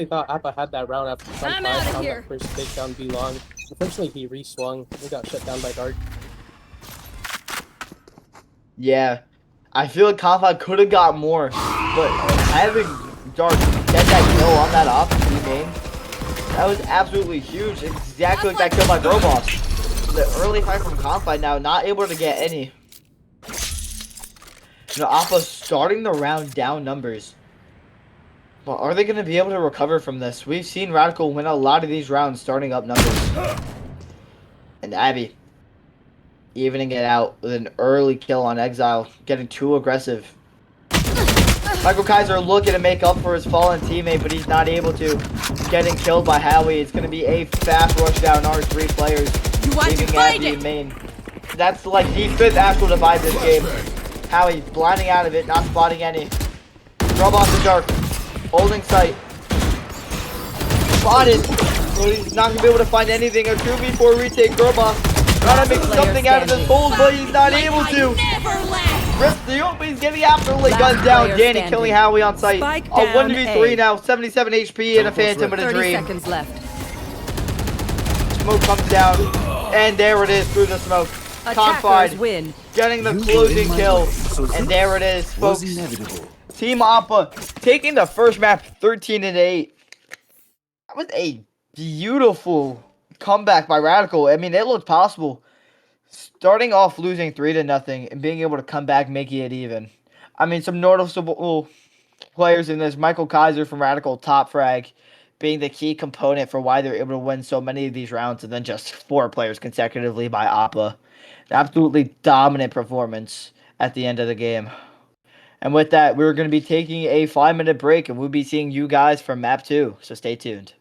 Speaker 2: I thought Appa had that round after the
Speaker 6: I'm
Speaker 2: fight.
Speaker 6: outta
Speaker 2: Found
Speaker 6: here.
Speaker 2: that first takedown be long. Unfortunately, he re-swung. He got shut down by Dark.
Speaker 1: Yeah. I feel like Conflict could have got more. But having Dark get that kill on that off main, that was absolutely huge. Exactly like that kill by Grobos. The early fight from Conflict now, not able to get any. You know, Appa starting the round down numbers. Well, are they going to be able to recover from this? We've seen Radical win a lot of these rounds starting up numbers. And Abby evening it out with an early kill on Exile, getting too aggressive. Michael Kaiser looking to make up for his fallen teammate, but he's not able to. Getting killed by Howie. It's going to be a fast rush down our 3 players.
Speaker 6: You want to
Speaker 1: Leaving
Speaker 6: find
Speaker 1: Abby
Speaker 6: it?
Speaker 1: in main. That's like the 5th Astral Divide this game. Howie blinding out of it, not spotting any. Robot the Dark. Holding sight. Spotted. But he's not going to be able to find anything. A 2v4 retake. Robot trying to make something out of this hold, but he's not able to.
Speaker 6: Never left.
Speaker 1: Rip the open. He's getting absolutely
Speaker 4: Last
Speaker 1: gunned down.
Speaker 4: player
Speaker 1: Danny
Speaker 4: standing.
Speaker 1: killing Howie on sight.
Speaker 4: Spike
Speaker 1: A
Speaker 4: down
Speaker 1: 1v3
Speaker 4: A.
Speaker 1: now. 77 HP and a Phantom and a
Speaker 4: 30
Speaker 1: Dream.
Speaker 4: seconds left.
Speaker 1: Smoke comes down. And there it is through the smoke.
Speaker 4: Attackers
Speaker 1: Confide
Speaker 4: win.
Speaker 1: getting the
Speaker 5: You
Speaker 1: closing
Speaker 5: were in my
Speaker 1: kill.
Speaker 5: life, so
Speaker 1: And
Speaker 5: this
Speaker 1: there it is,
Speaker 5: was
Speaker 1: folks.
Speaker 5: inevitable.
Speaker 1: Team Appa taking the first map 13 and 8. That was a beautiful comeback by Radical. I mean, it looked possible. Starting off losing 3 to nothing and being able to come back, making it even. I mean, some noticeable players in this. Michael Kaiser from Radical, top frag, being the key component for why they're able to win so many of these rounds, and then just 4 players consecutively by Appa. An absolutely dominant performance at the end of the game. And with that, we're going to be taking a 5-minute break, and we'll be seeing you guys from map 2. So stay tuned.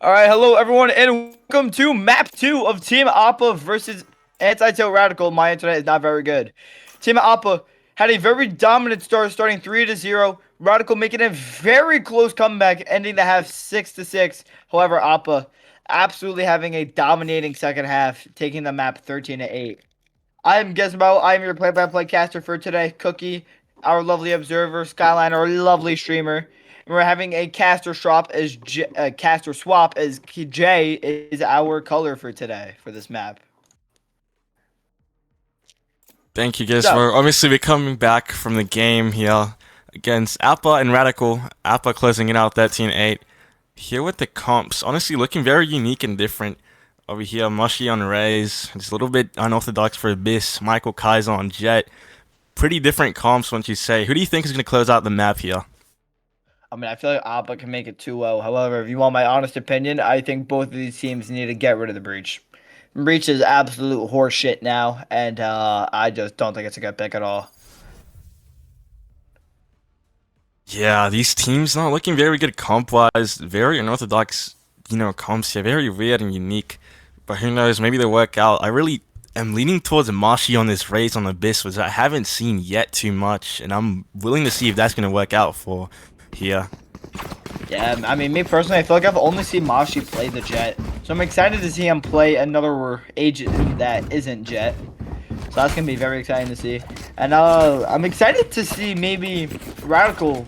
Speaker 1: All right, hello everyone, and welcome to Map 2 of Team Appa versus Anti-Tilt Radical. My internet is not very good. Team Appa had a very dominant start, starting 3-0. Radical making a very close comeback, ending the half 6-6. However, Appa absolutely having a dominating second half, taking the map 13-8. I am Gizmo. I am your play-by-play caster for today. Cookie, our lovely observer. Skyline, our lovely streamer. And we're having a caster swap as J is our color for today for this map.
Speaker 7: Thank you guys
Speaker 1: So-
Speaker 7: for obviously we're coming back from the game here against Appa and Radical. Appa closing it out 13-8. Here with the comps, honestly looking very unique and different. Over here, Mushy on Raze, just a little bit unorthodox for Abyss. Michael Kaiser on Jet. Pretty different comps, once you say. Who do you think is going to close out the map here?
Speaker 1: I mean, I feel like Appa can make it 2-0. However, if you want my honest opinion, I think both of these teams need to get rid of the Breach. Breach is absolute horseshit now, and I just don't think it's a good pick at all.
Speaker 7: Yeah, these teams not looking very good comp-wise. Very unorthodox, comps here. Very weird and unique. But who knows, maybe they'll work out. I really am leaning towards Mashi on this Raze on Abyss, which I haven't seen yet too much. And I'm willing to see if that's going to work out for here.
Speaker 1: Yeah, I mean, me personally, I feel like I've only seen Mashi play the Jet. So I'm excited to see him play another agent that isn't Jet. So that's going to be very exciting to see. And I'm excited to see maybe Radical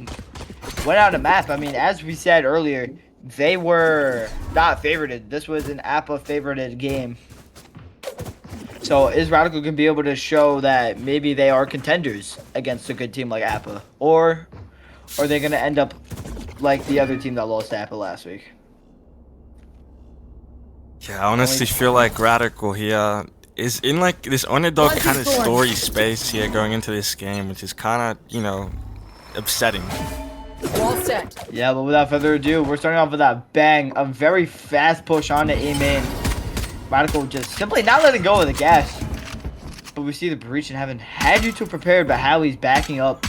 Speaker 1: went out a map. I mean, as we said earlier, they were not favorited. This was an Appa favorited game. So is Radical going to be able to show that maybe they are contenders against a good team like Appa? Or are they going to end up like the other team that lost to Appa last week?
Speaker 7: Yeah, I honestly feel like Radical here is in like this underdog kind of story space here going into this game, which is kind of, upsetting.
Speaker 4: Wall set.
Speaker 1: Yeah, but without further ado, we're starting off with that bang. A very fast push on to A-main. Radical just simply not letting go of the gas. But we see the Breach and haven't had you two prepared, but how he's backing up.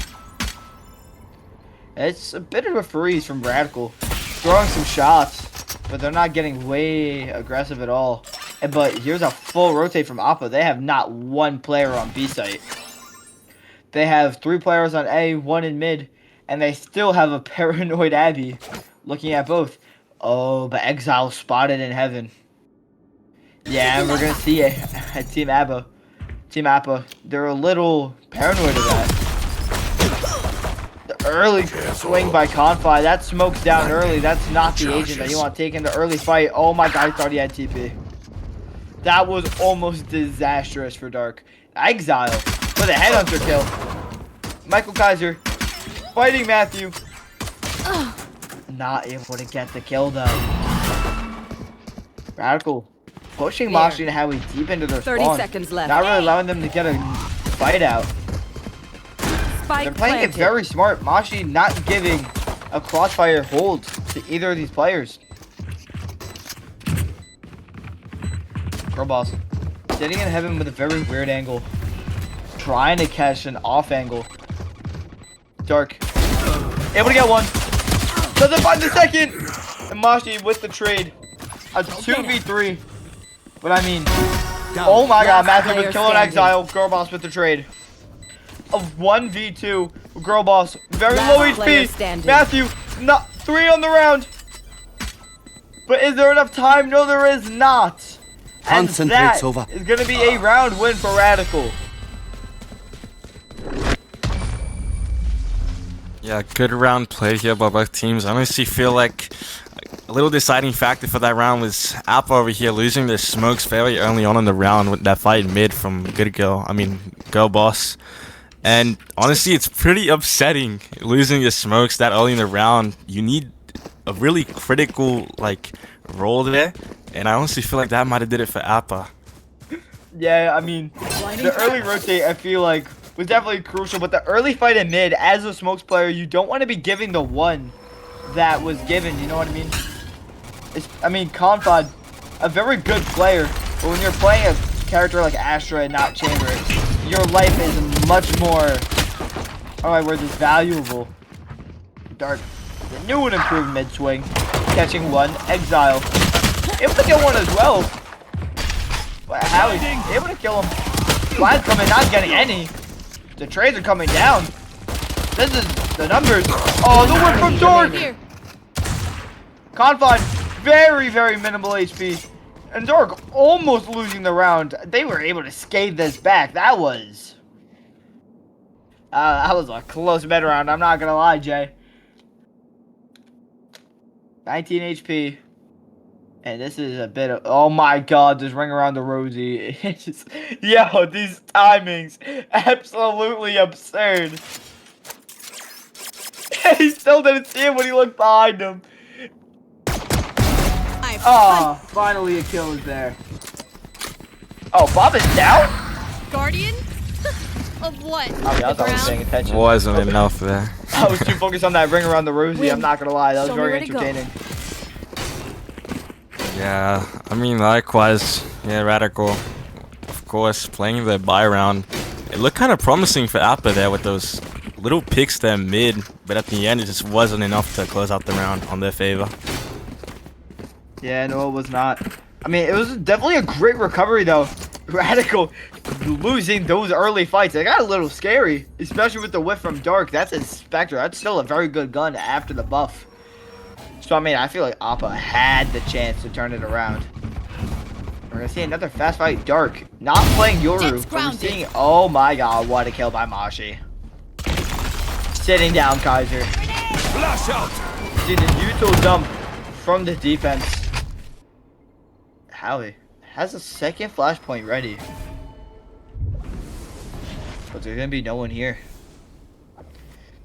Speaker 1: It's a bit of a freeze from Radical. Throwing some shots, but they're not getting way aggressive at all. But here's a full rotate from Appa. They have not one player on B site. They have 3 players on A, 1 in mid. And they still have a paranoid Abby looking at both. Oh, but Exile spotted in heaven. Yeah, and we're going to see a Team Appa. Team Appa. They're a little paranoid of that. The early swing by Confi. That smokes down early. That's not the agent that you want to take in the early fight. Oh my god, I thought he had TP. That was almost disastrous for Dark. Exile with a headhunter kill. Michael Kaiser fighting Matthew. Not able to get the kill though. Radical pushing Moxie and Howie deep into their
Speaker 4: 30
Speaker 1: spawn.
Speaker 4: seconds left.
Speaker 1: Not really allowing them to get a fight out.
Speaker 4: Spike
Speaker 1: They're playing it very smart. Mashi not giving a crossfire hold to either of these players. Girl boss. Sitting in heaven with a very weird angle. Trying to catch an off angle. Dark. Able to get one. Doesn't find the second. And Mashi with the trade. A 2v3. But I mean, oh my god, Matthew with killing Exile. Girl boss with the trade. A 1v2. Girl boss. Very low HP. Matthew, not 3 on the round. But is there enough time? No, there is not. And that is going to be a round win for Radical.
Speaker 7: Yeah, good round played here by both teams. I honestly feel like a little deciding factor for that round was Appa over here losing their smokes very early on in the round with that fight mid from Girl Boss. And honestly, it's pretty upsetting losing your smokes that early in the round. You need a really critical role there, and I honestly feel like that might have did it for Appa.
Speaker 1: Yeah, I mean, the early rotate I feel like was definitely crucial, but the early fight in mid, as a smokes player, you don't want to be giving the one that was given, you know what I mean? Confod, a very good player, but when you're playing a character like Astra and not Chamber, your life is much more, valuable. Dark, the new and improved mid swing. catching one. Exile. Able to kill one as well. But how he's able to kill him. Fly's coming, not getting any. The trades are coming down. This is the numbers. Oh, the whip from Dork.
Speaker 6: Here.
Speaker 1: Confine, very, very minimal HP. And Dork almost losing the round. They were able to skate this back. That was a close mid round. I'm not gonna lie, Jay. 19 HP. And this is a bit of, oh my god, this ring around the rosy. It's just, yo, these timings, absolutely absurd. He still didn't see him when he looked behind him. Oh, finally a kill is there. Oh, Bob is down?
Speaker 6: Guardian? Of what?
Speaker 1: Oh, yeah, I thought I was paying attention.
Speaker 7: Wasn't enough there.
Speaker 1: I was too focused on that ring around the rosy,
Speaker 6: Win.
Speaker 1: I'm not gonna lie, that was
Speaker 6: Show me
Speaker 1: very
Speaker 6: where to go.
Speaker 1: entertaining.
Speaker 7: Yeah, I mean, likewise. Yeah, Radical, of course, playing the buy round. It looked kind of promising for Appa there with those little picks there mid, but at the end, it just wasn't enough to close out the round on their favor.
Speaker 1: Yeah, no, it was not. I mean, it was definitely a great recovery, though. Radical losing those early fights. It got a little scary, especially with the whiff from Dark. That's a Spectre. That's still a very good gun after the buff. So, I mean, I feel like Appa had the chance to turn it around. We're going to see another fast fight. Dark, not playing Yoru.
Speaker 6: Jet's
Speaker 1: But we're
Speaker 6: grounded.
Speaker 1: seeing, oh my god, what a kill by Mashi. Sitting down, Kaiser.
Speaker 5: Flash out!
Speaker 1: See the Yuto dump from the defense. Howie has a second flashpoint ready. But there's gonna be no one here.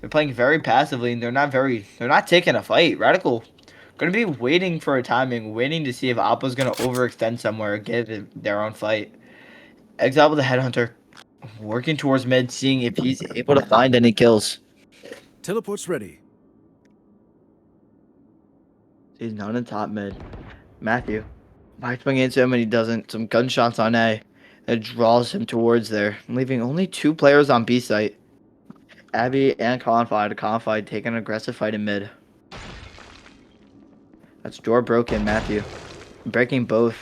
Speaker 1: They're playing very passively and they're not taking a fight. Radical gonna be waiting for a timing, waiting to see if Appa's gonna overextend somewhere, get it their own fight. Exile with the headhunter, working towards mid, seeing if he's able to find any kills.
Speaker 5: Teleport's ready.
Speaker 1: He's not in top mid. Matthew might swing into him and he doesn't. Some gunshots on A. It draws him towards there, leaving only 2 players on B site. Abby and Confide. Confide taking an aggressive fight in mid. That's door broken, Matthew. Breaking both.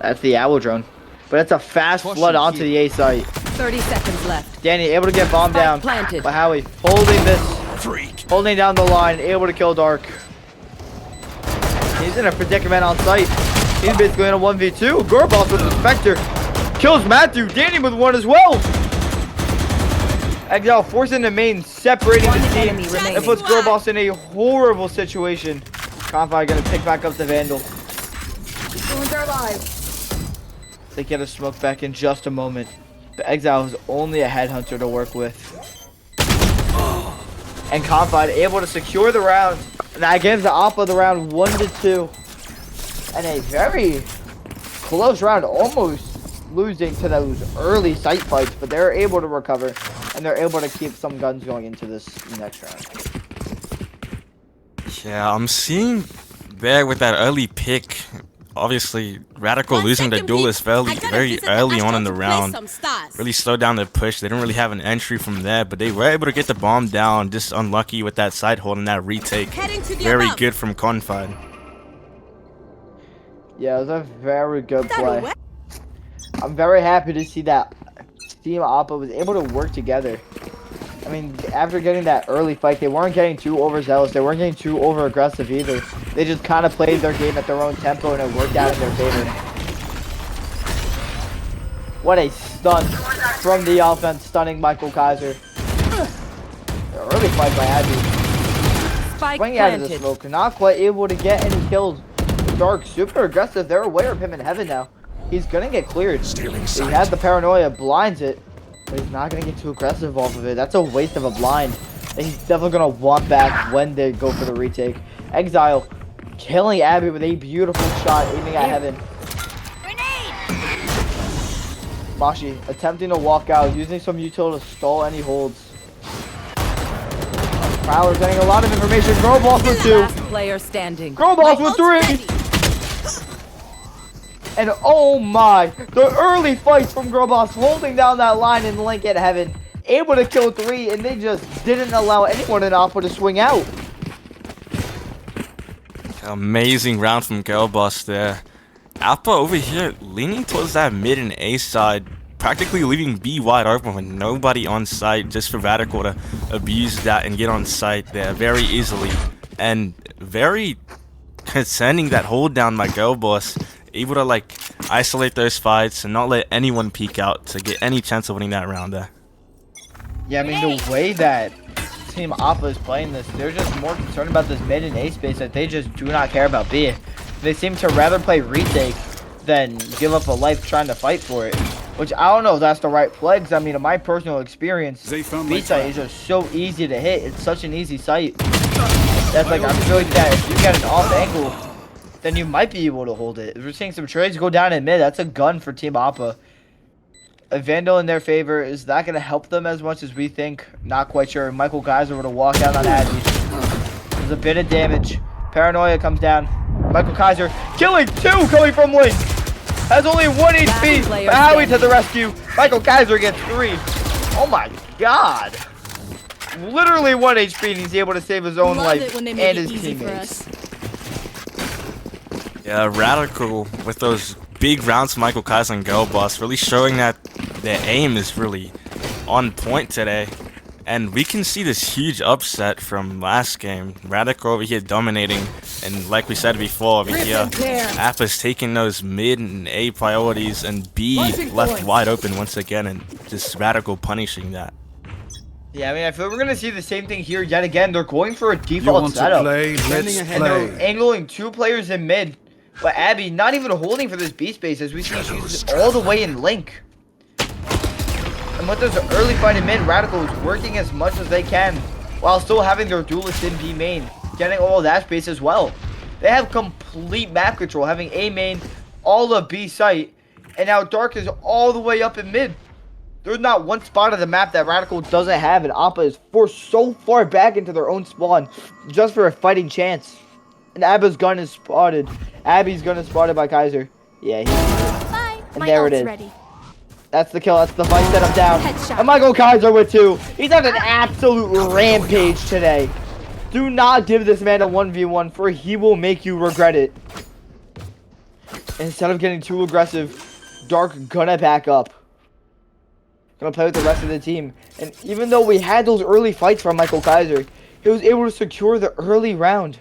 Speaker 1: That's the owl drone. But it's a fast flood onto the A site.
Speaker 4: 30 seconds left.
Speaker 1: Danny able to get bomb
Speaker 4: Spike
Speaker 1: down.
Speaker 4: planted.
Speaker 1: But Howie holding this.
Speaker 5: Freak!
Speaker 1: Holding down the line, able to kill Dark. He's in a predicament on site. He's basically in a 1v2. Gorbos with the Spectre. Kills Matthew. Danny with one as well. Exile forcing the main, separating
Speaker 4: One
Speaker 1: the team.
Speaker 4: enemy remaining.
Speaker 1: It puts Gorbos in a horrible situation. Confide gonna pick back up the Vandal.
Speaker 4: Ruins our lives.
Speaker 1: They get a smoke back in just a moment. The Exile is only a headhunter to work with. And Confide able to secure the round. And that gives the Appa the round 1-2. And a very close round, almost losing to those early site fights, but they're able to recover and they're able to keep some guns going into this next round.
Speaker 7: Yeah, I'm seeing there with that early pick. Obviously, Radical losing the duelist very early on in the round. Really slowed down their push. They didn't really have an entry from there, but they were able to get the bomb down. Just unlucky with that side hold and that retake. Very good from Confide.
Speaker 1: Yeah, it was a very good play. I'm very happy to see that Team Appa was able to work together. I mean, after getting that early fight, they weren't getting too overzealous. They weren't getting too over-aggressive either. They just kind of played their game at their own tempo, and it worked out in their favor. What a stun from the offense, stunning Michael Kaiser. The early fight by Abby.
Speaker 4: Spike
Speaker 1: Swinging out of the
Speaker 4: planted.
Speaker 1: smoke, not quite able to get any kills. Dark, super aggressive. They're aware of him in heaven now. He's gonna get cleared. He has the paranoia, blinds it. But he's not going to get too aggressive off of it. That's a waste of a blind. And he's definitely going to want back when they go for the retake. Exile killing Abby with a beautiful shot aiming at heaven. Mashi attempting to walk out, using some util to stall any holds. Prowler's getting a lot of information. Girl balls with 2.
Speaker 4: Last player standing.
Speaker 1: Girl balls with 3. And oh my, the early fights from Girl Boss holding down that line in Link at Heaven. Able to kill 3, and they just didn't allow anyone in Appa to swing out.
Speaker 7: Amazing round from Girl Boss there. Appa over here leaning towards that mid and A side, practically leaving B wide open with nobody on site, just for Radical to abuse that and get on site there very easily. And very sending that hold down by Girl Boss, able to like isolate those fights and not let anyone peek out to get any chance of winning that round there.
Speaker 1: Yeah, I mean, the way that Team Appa is playing this, they're just more concerned about this mid and A space that they just do not care about B. They seem to rather play retake than give up a life trying to fight for it. Which I don't know if that's the right play, because I mean, in my personal experience, B site is just so easy to hit. It's such an easy site. That's like, I feel like that if you get an off angle, then you might be able to hold it. We're seeing some trades go down in mid. That's a gun for Team Appa. A Vandal in their favor. Is that going to help them as much as we think? Not quite sure. Michael Kaiser would have walked out on Abby. There's a bit of damage. Paranoia comes down. Michael Kaiser killing 2 coming from Link. Has only 1 HP. Howie to the rescue. Michael Kaiser gets 3. Oh my god. Literally 1 HP and he's able to save his own life and his teammates.
Speaker 7: Yeah, Radical with those big rounds from Michael Kaiser and Girl Boss really showing that their aim is really on point today. And we can see this huge upset from last game. Radical over here dominating, and like we said before, over here, Appa's taking those mid and A priorities, and B left wide open once again, and just Radical punishing that.
Speaker 1: Yeah, I mean, I feel we're gonna see the same thing here yet again. They're going for a default setup, and they're angling 2 players in mid. But Abby not even holding for this B space, as we see she's all the way in Link. And with this early fight in mid, Radical is working as much as they can while still having their duelist in B main, getting all of that space as well. They have complete map control, having A main, all of B site, and now Dark is all the way up in mid. There's not one spot of the map that Radical doesn't have, and Appa is forced so far back into their own spawn just for a fighting chance. And Abba's gun is spotted. Abby's gun is spotted by Kaiser. Yeah, he's
Speaker 6: Bye.
Speaker 1: and
Speaker 6: My
Speaker 1: there it
Speaker 6: ult's
Speaker 1: is.
Speaker 6: ready.
Speaker 1: That's the kill. That's the fight setup down.
Speaker 6: Headshot.
Speaker 1: And Michael Kaiser with 2. He's on an absolute rampage today. Do not give this man a 1v1, for he will make you regret it. Instead of getting too aggressive, Dark gonna back up. Gonna play with the rest of the team. And even though we had those early fights from Michael Kaiser, he was able to secure the early round.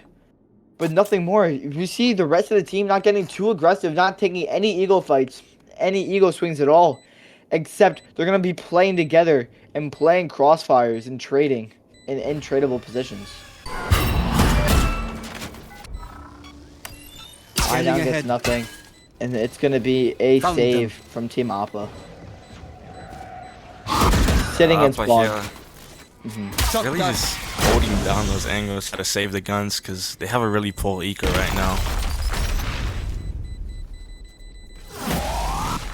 Speaker 1: But nothing more. You see the rest of the team not getting too aggressive, not taking any ego fights, any ego swings at all. Except they're going to be playing together and playing crossfires and trading in tradable positions. Down gets nothing. And it's going to be a save from Team Appa. Sitting in spawn.
Speaker 7: Really just holding down those angles to save the guns, because they have a really poor eco right now.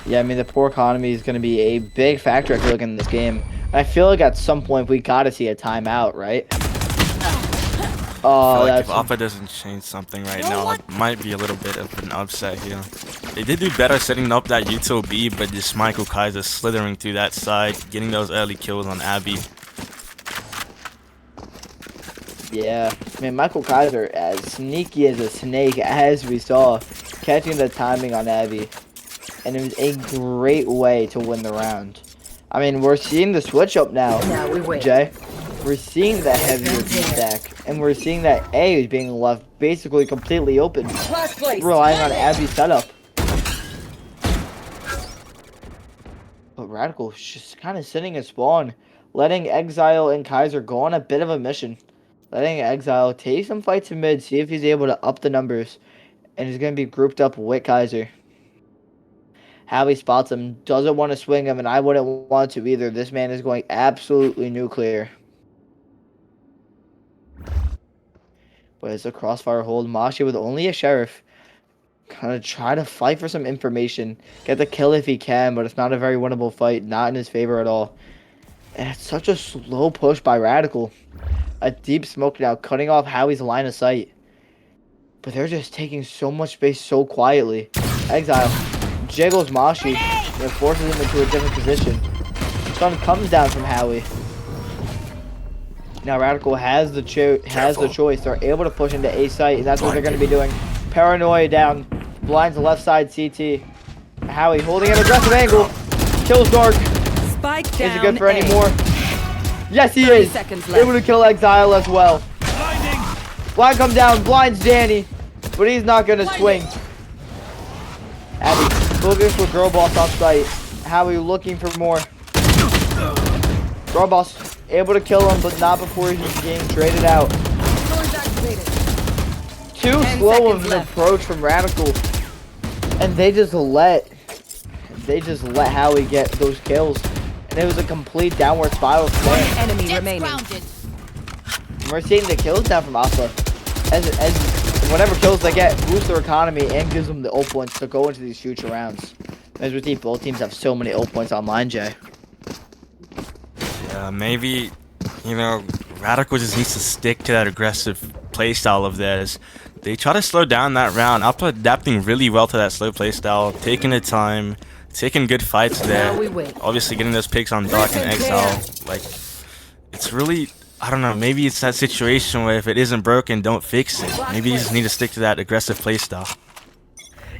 Speaker 1: Yeah, I mean, the poor economy is going to be a big factor, I feel like, in this game. I feel like at some point we got to see a timeout, right? Oh,
Speaker 7: Like if Appa doesn't change something right now, it might be a little bit of an upset here. They did do better setting up that util B, but just Michael Kaiser slithering through that side, getting those early kills on Abby.
Speaker 1: Yeah, I mean, Michael Kaiser, as sneaky as a snake, as we saw, catching the timing on Abby. And it was a great way to win the round. I mean, we're seeing the switch up now, Jay. We're seeing that heavier B stack, and we're seeing that A is being left basically completely open, relying on Abby's setup. But Radical is just kind of sitting in spawn, letting Exile and Kaiser go on a bit of a mission. Letting Exile take some fights in mid, see if he's able to up the numbers, and he's going to be grouped up with Kaiser. Howie spots him, doesn't want to swing him, and I wouldn't want to either. This man is going absolutely nuclear. But it's a crossfire hold. Mashi with only a sheriff. Gonna try to fight for some information. Get the kill if he can, but it's not a very winnable fight. Not in his favor at all. And it's such a slow push by Radical. A deep smoke now, cutting off Howie's line of sight. But they're just taking so much space so quietly. Exile jiggles Mashi, and it forces him into a different position. Stun comes down from Howie. Now Radical has the choice. They're able to push into A site, and that's what they're going to be doing. Paranoia down, blinds the left side CT. Howie holding an aggressive angle, kills Dark.
Speaker 4: Spike down.
Speaker 1: Is it good for
Speaker 4: A.
Speaker 1: any more? Yes, he
Speaker 4: 30
Speaker 1: is.
Speaker 4: seconds left.
Speaker 1: Able to kill Exile as well. Blind comes down, blinds Danny, but he's not going to swing. Abby focus with Girl Boss on site. Howie looking for more. Girl Boss able to kill him, but not before he's getting traded out.
Speaker 6: Doors activated.
Speaker 1: Too
Speaker 4: 10
Speaker 1: slow of
Speaker 4: seconds
Speaker 1: an
Speaker 4: left.
Speaker 1: approach from Radical, and they just let Howie get those kills, and it was a complete downward spiral from
Speaker 4: One
Speaker 1: there.
Speaker 4: enemy
Speaker 6: Jets
Speaker 4: remaining.
Speaker 6: grounded.
Speaker 1: And we're seeing the kills down from Appa. As whatever kills they get boosts their economy and gives them the ult points to go into these future rounds. As we see, both teams have so many ult points online, Jay.
Speaker 7: Yeah, maybe, you know, Radical just needs to stick to that aggressive playstyle of theirs. They try to slow down that round. Appa adapting really well to that slow playstyle, taking the time, taking good fights there.
Speaker 4: Now we wait.
Speaker 7: Obviously getting those picks on Dark and Exile. Like, it's really, I don't know, maybe it's that situation where if it isn't broken, don't fix it. Maybe you just need to stick to that aggressive playstyle.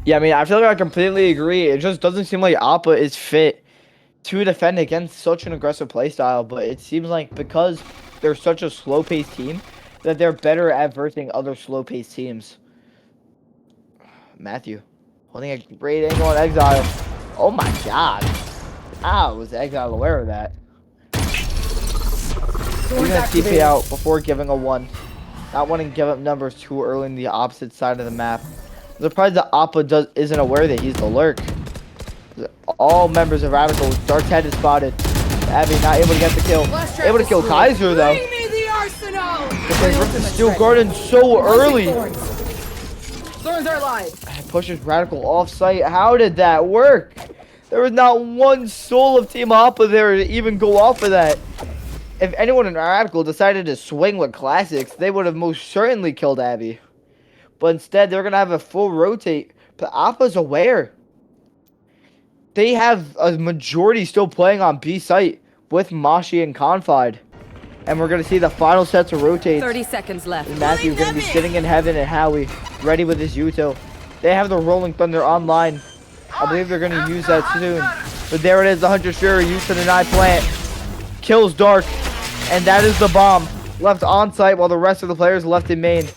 Speaker 1: Yeah, I mean, I feel like I completely agree. It just doesn't seem like Appa is fit to defend against such an aggressive playstyle, but it seems like because they're such a slow-paced team, that they're better at versing other slow-paced teams. Matthew, holding a great angle on Exile. Oh my god. How was Exile aware of that? He's gonna TP out before giving a 1. Not wanting to give up numbers too early in the opposite side of the map. I'm surprised that Appa isn't aware that he's the lurk. All members of Radical, Dark's head is spotted. Abby not able to get the kill. Able to kill Kaiser though.
Speaker 6: Bring me the arsenal.
Speaker 1: But they ripped the Steel Garden so early.
Speaker 4: Thorns are alive.
Speaker 1: Pushes Radical off site. How did that work? There was not one soul of Team Appa there to even go off of that. If anyone in Radical decided to swing with classics, they would have most certainly killed Abby. But instead, they're going to have a full rotate. But Appa's aware. They have a majority still playing on B site with Mashi and Confide. And we're going to see the final sets of rotates.
Speaker 4: 30 seconds left.
Speaker 1: And Matthew going to be sitting in heaven and Howie ready with his Yuto. They have the Rolling Thunder online. I believe they're going to use that soon. But there it is, the Hunter's Fury used to deny plant. Kills Dark. And that is the bomb. Left on site while the rest of the players left in main.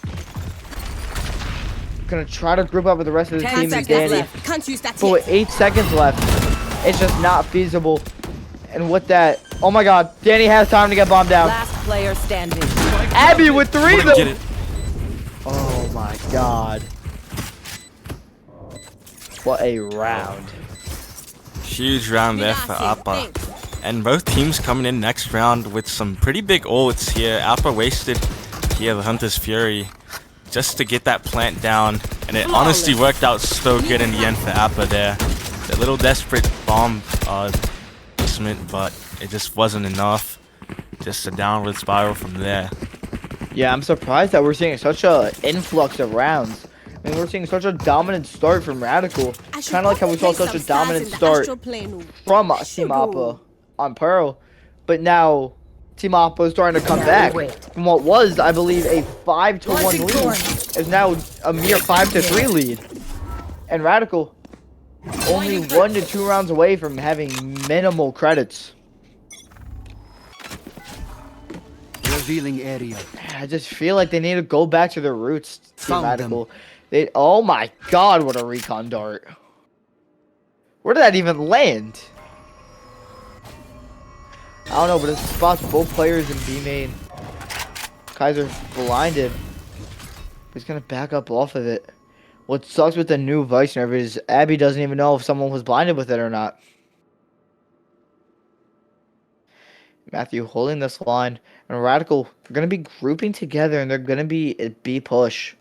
Speaker 1: Gonna try to group up with the rest of the
Speaker 4: 10
Speaker 1: team and
Speaker 4: seconds
Speaker 1: Danny.
Speaker 4: left.
Speaker 6: Can't use that
Speaker 1: But with 8 seconds left, it's just not feasible. And with that, oh my god, Danny has time to get bombed down.
Speaker 4: Last player standing.
Speaker 1: Abby with 3
Speaker 7: Get
Speaker 1: though.
Speaker 7: it.
Speaker 1: Oh my god. What a round.
Speaker 7: Huge round there for Appa. And both teams coming in next round with some pretty big ults here. Appa wasted here the Hunter's Fury just to get that plant down. And it honestly worked out so good in the end for Appa there. A little desperate bomb placement, but it just wasn't enough. Just a downward spiral from there.
Speaker 1: Yeah, I'm surprised that we're seeing such a influx of rounds. I mean, we're seeing such a dominant start from Radical. Kind of like how we saw such a dominant start from Team Appa on Pearl. But now, Team Appa is starting to come back. From what was, I believe, a 5-1 lead, is now a mere 5-3 lead. And Radical, only 1 to 2 rounds away from having minimal credits.
Speaker 8: Revealing area.
Speaker 1: I just feel like they need to go back to their roots, Team
Speaker 8: Found
Speaker 1: Radical. Oh my god, what a recon dart. Where did that even land? I don't know, but it spots both players in B main. Kaiser blinded. He's gonna back up off of it. What sucks with the new Vice nerf is Abby doesn't even know if someone was blinded with it or not. Matthew holding this line. And Radical are going to be grouping together and they're going to be a B push.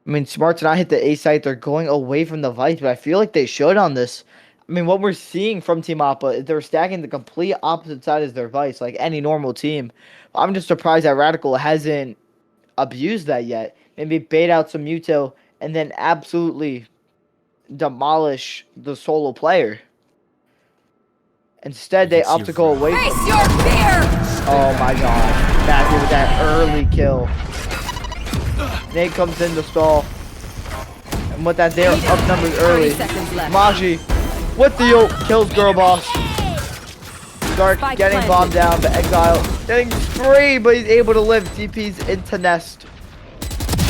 Speaker 1: I mean, Smart to not hit the A site. They're going away from the Vice, but I feel like they should on this. I mean, what we're seeing from Team Appa is they're stacking the complete opposite side as their Vice, like any normal team. I'm just surprised that Radical hasn't abused that yet. Maybe bait out some Muto and then absolutely demolish the solo player. Instead, they opt to go away from...
Speaker 4: Face your fear!
Speaker 1: Oh my god. Matthew with that early kill. Nate comes in to stall. And with that, they're up numbers
Speaker 4: 30
Speaker 1: early.
Speaker 4: seconds left.
Speaker 1: Maji with the ult kills Girl Boss. Dark
Speaker 4: Spike
Speaker 1: getting
Speaker 4: planted.
Speaker 1: bombed down, but Exile getting free, but he's able to live. TP's into Nest.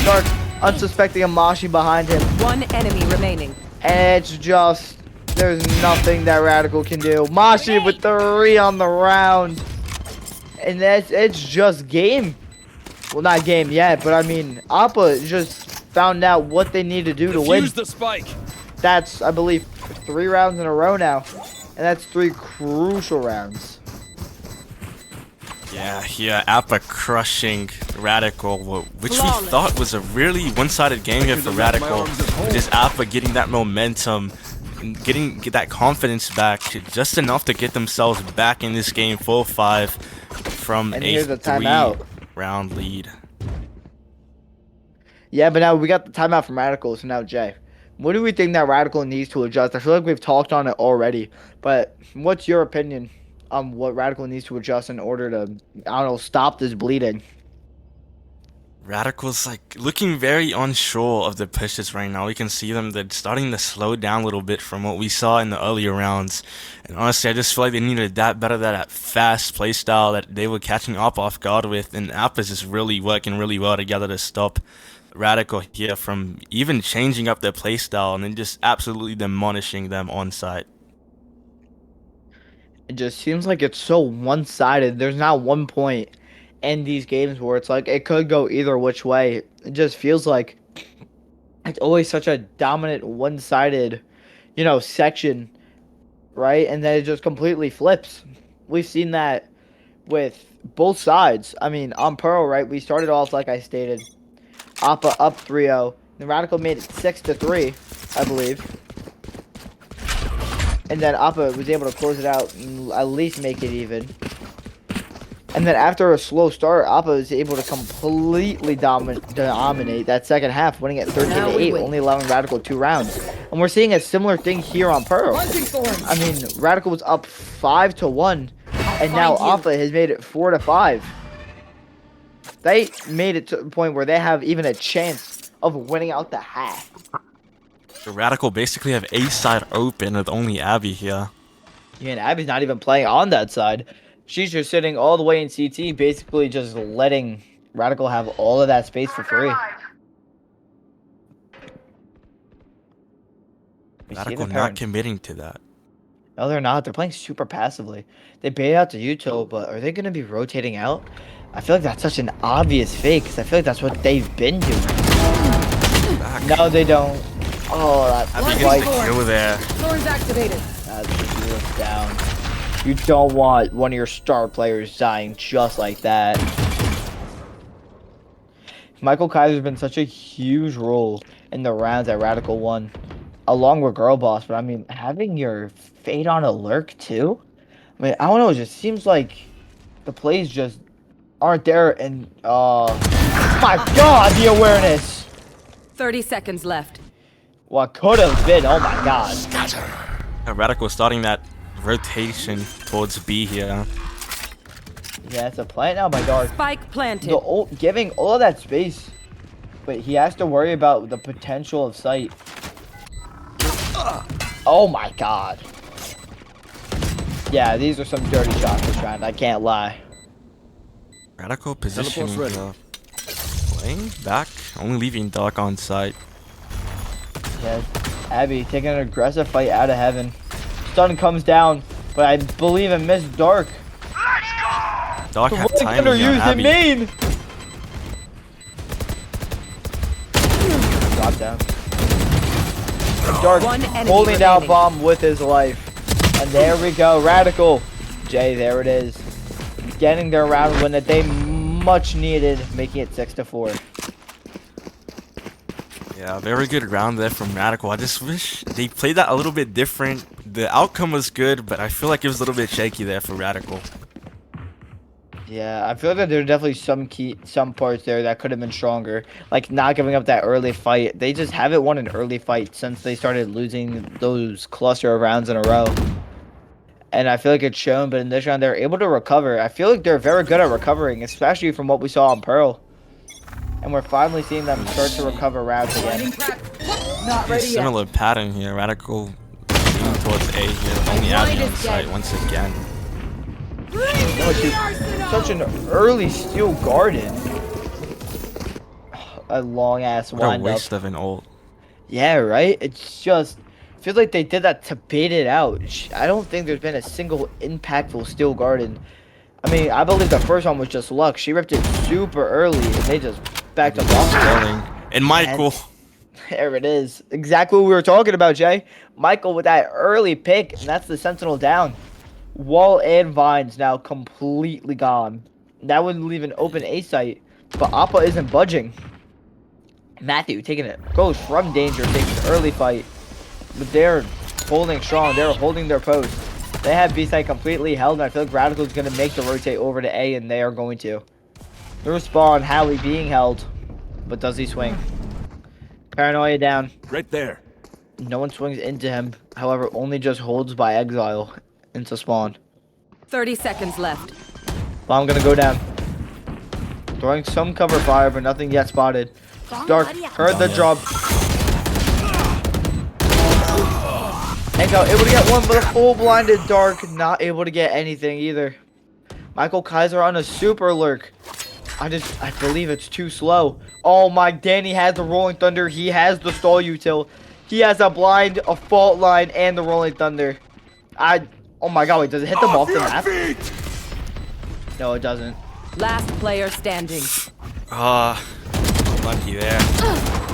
Speaker 1: Dark unsuspecting a Mashi behind him.
Speaker 4: One enemy remaining.
Speaker 1: And it's just, there's nothing that Radical can do. Mashi with 3 on the round. And it's just game. Well, not game yet, but I mean, Appa just found out what they need to do to win.
Speaker 5: Use the spike.
Speaker 1: That's, I believe, 3 rounds in a row now. And that's 3 crucial rounds.
Speaker 7: Yeah, Appa crushing Radical, which we
Speaker 4: Flawless.
Speaker 7: thought was a really one-sided game here for Radical. Just Appa getting that momentum, and getting that confidence back, just enough to get themselves back in this game 4-5 from
Speaker 1: And
Speaker 7: a
Speaker 1: here's a timeout.
Speaker 7: 3-round lead.
Speaker 1: Yeah, but now we got the timeout from Radical, so now Jay. What do we think that Radical needs to adjust? I feel like we've talked on it already, but what's your opinion on what Radical needs to adjust in order to, I don't know, stop this bleeding?
Speaker 7: Radical's like looking very unsure of the pushes right now. We can see them, they're starting to slow down a little bit from what we saw in the earlier rounds. And honestly, I just feel like they need to adapt better to that fast playstyle that they were catching Appa off guard with. And Appa's just really working really well together to stop Radical here from even changing up their playstyle and then just absolutely demolishing them on site.
Speaker 1: It just seems like it's so one-sided. There's not one point in these games where it's like it could go either which way. It just feels like it's always such a dominant one-sided, section, right? And then it just completely flips. We've seen that with both sides. I mean, on Pearl, right? We started off like I stated, Appa up 3-0. The Radical made it 6-3, I believe. And then Appa was able to close it out and at least make it even. And then after a slow start, Appa was able to completely dominate that second half, winning at 13-8, only allowing Radical 2 rounds. And we're seeing a similar thing here on Pearl. I mean, Radical was up 5-1, and now Appa has made it 4-5. They made it to the point where they have even a chance of winning out the half.
Speaker 7: The Radical basically have A side open with only Abby here.
Speaker 1: Yeah, and Abby's not even playing on that side. She's just sitting all the way in CT, basically just letting Radical have all of that space for free.
Speaker 7: Radical not committing to that.
Speaker 1: No, they're not. They're playing super passively. They bait out to Yuto, but are they going to be rotating out? I feel like that's such an obvious fake, because I feel like that's what they've been doing. No, they don't. Oh, that's
Speaker 7: Abby
Speaker 1: right.
Speaker 7: gets the kill there.
Speaker 6: Thorns activated.
Speaker 1: That's down. You don't want one of your star players dying just like that. Michael Kaiser's been such a huge role in the rounds that Radical won, along with Girl Boss. But I mean, having your Fade on a lurk too? I mean, I don't know. It just seems like the plays just aren't there. And my God, the awareness.
Speaker 4: 30 seconds left.
Speaker 1: What could have been? Oh my God.
Speaker 7: Radical starting that rotation towards B here.
Speaker 1: Yeah, it's a plant now by Dark.
Speaker 4: Spike planted.
Speaker 1: Giving all of that space, but he has to worry about the potential of sight. Oh my God. Yeah, these are some dirty shots this round. I can't lie.
Speaker 7: Radical positioning
Speaker 5: ready.
Speaker 7: here. Playing back, only leaving Dark on site.
Speaker 1: Yeah, Abby taking an aggressive fight out of heaven. Stun comes down, but I believe it missed Dark.
Speaker 7: Dark
Speaker 1: The
Speaker 7: have
Speaker 1: really
Speaker 7: timing on
Speaker 1: underused in
Speaker 7: Abby.
Speaker 1: main. Drop down. And Dark
Speaker 4: One enemy
Speaker 1: holding down
Speaker 4: remaining.
Speaker 1: bomb with his life. And there we go, Radical. Jay, there it is. Getting their round win that they much needed, making it 6-4.
Speaker 7: Yeah, very good round there from Radical. I just wish they played that a little bit different. The outcome was good, but I feel like it was a little bit shaky there for Radical.
Speaker 1: Yeah, I feel like there are definitely some parts there that could have been stronger. Like not giving up that early fight. They just haven't won an early fight since they started losing those cluster of rounds in a row. And I feel like it's shown, but in this round, they're able to recover. I feel like they're very good at recovering, especially from what we saw on Pearl. And we're finally seeing them start to recover rounds again.
Speaker 6: Not ready yet.
Speaker 7: Similar pattern here. Radical leaning towards A here. Only Abby on site once again.
Speaker 1: Oh, dude, such an early steel garden. A long ass
Speaker 7: What a
Speaker 1: wind up.
Speaker 7: waste of an ult.
Speaker 1: Yeah, right? It's just feels like they did that to bait it out. I don't think there's been a single impactful steel garden. I mean, I believe the first one was just luck. She ripped it super early and they just backed up off
Speaker 7: Rolling. And Michael.
Speaker 1: There it is. Exactly what we were talking about, Jay. Michael with that early pick, and that's the Sentinel down. Wall and Vines now completely gone. That would leave an open A site, but Appa isn't budging. Matthew taking it. Goes from danger, takes an early fight. But they're holding strong. They're holding their post. They have B site completely held, and I feel like Radical's going to make the rotate over to A, and they are going to. The respawn, Howie being held. But does he swing? Paranoia down.
Speaker 5: Right there.
Speaker 1: No one swings into him. However, only just holds by exile into spawn.
Speaker 4: 30 seconds left.
Speaker 1: Bomb gonna go down. Throwing some cover fire, but nothing yet spotted. Dark heard the drop. Exile able to get one, but a full blinded Dark not able to get anything either. Michael Kaiser on a super lurk. I believe it's too slow. Oh my, Danny has the Rolling Thunder. He has the stall util. He has a blind, a fault line, and the Rolling Thunder. Oh my god, wait, does it hit them off the map? No, it doesn't.
Speaker 4: Last player standing.
Speaker 7: Lucky there.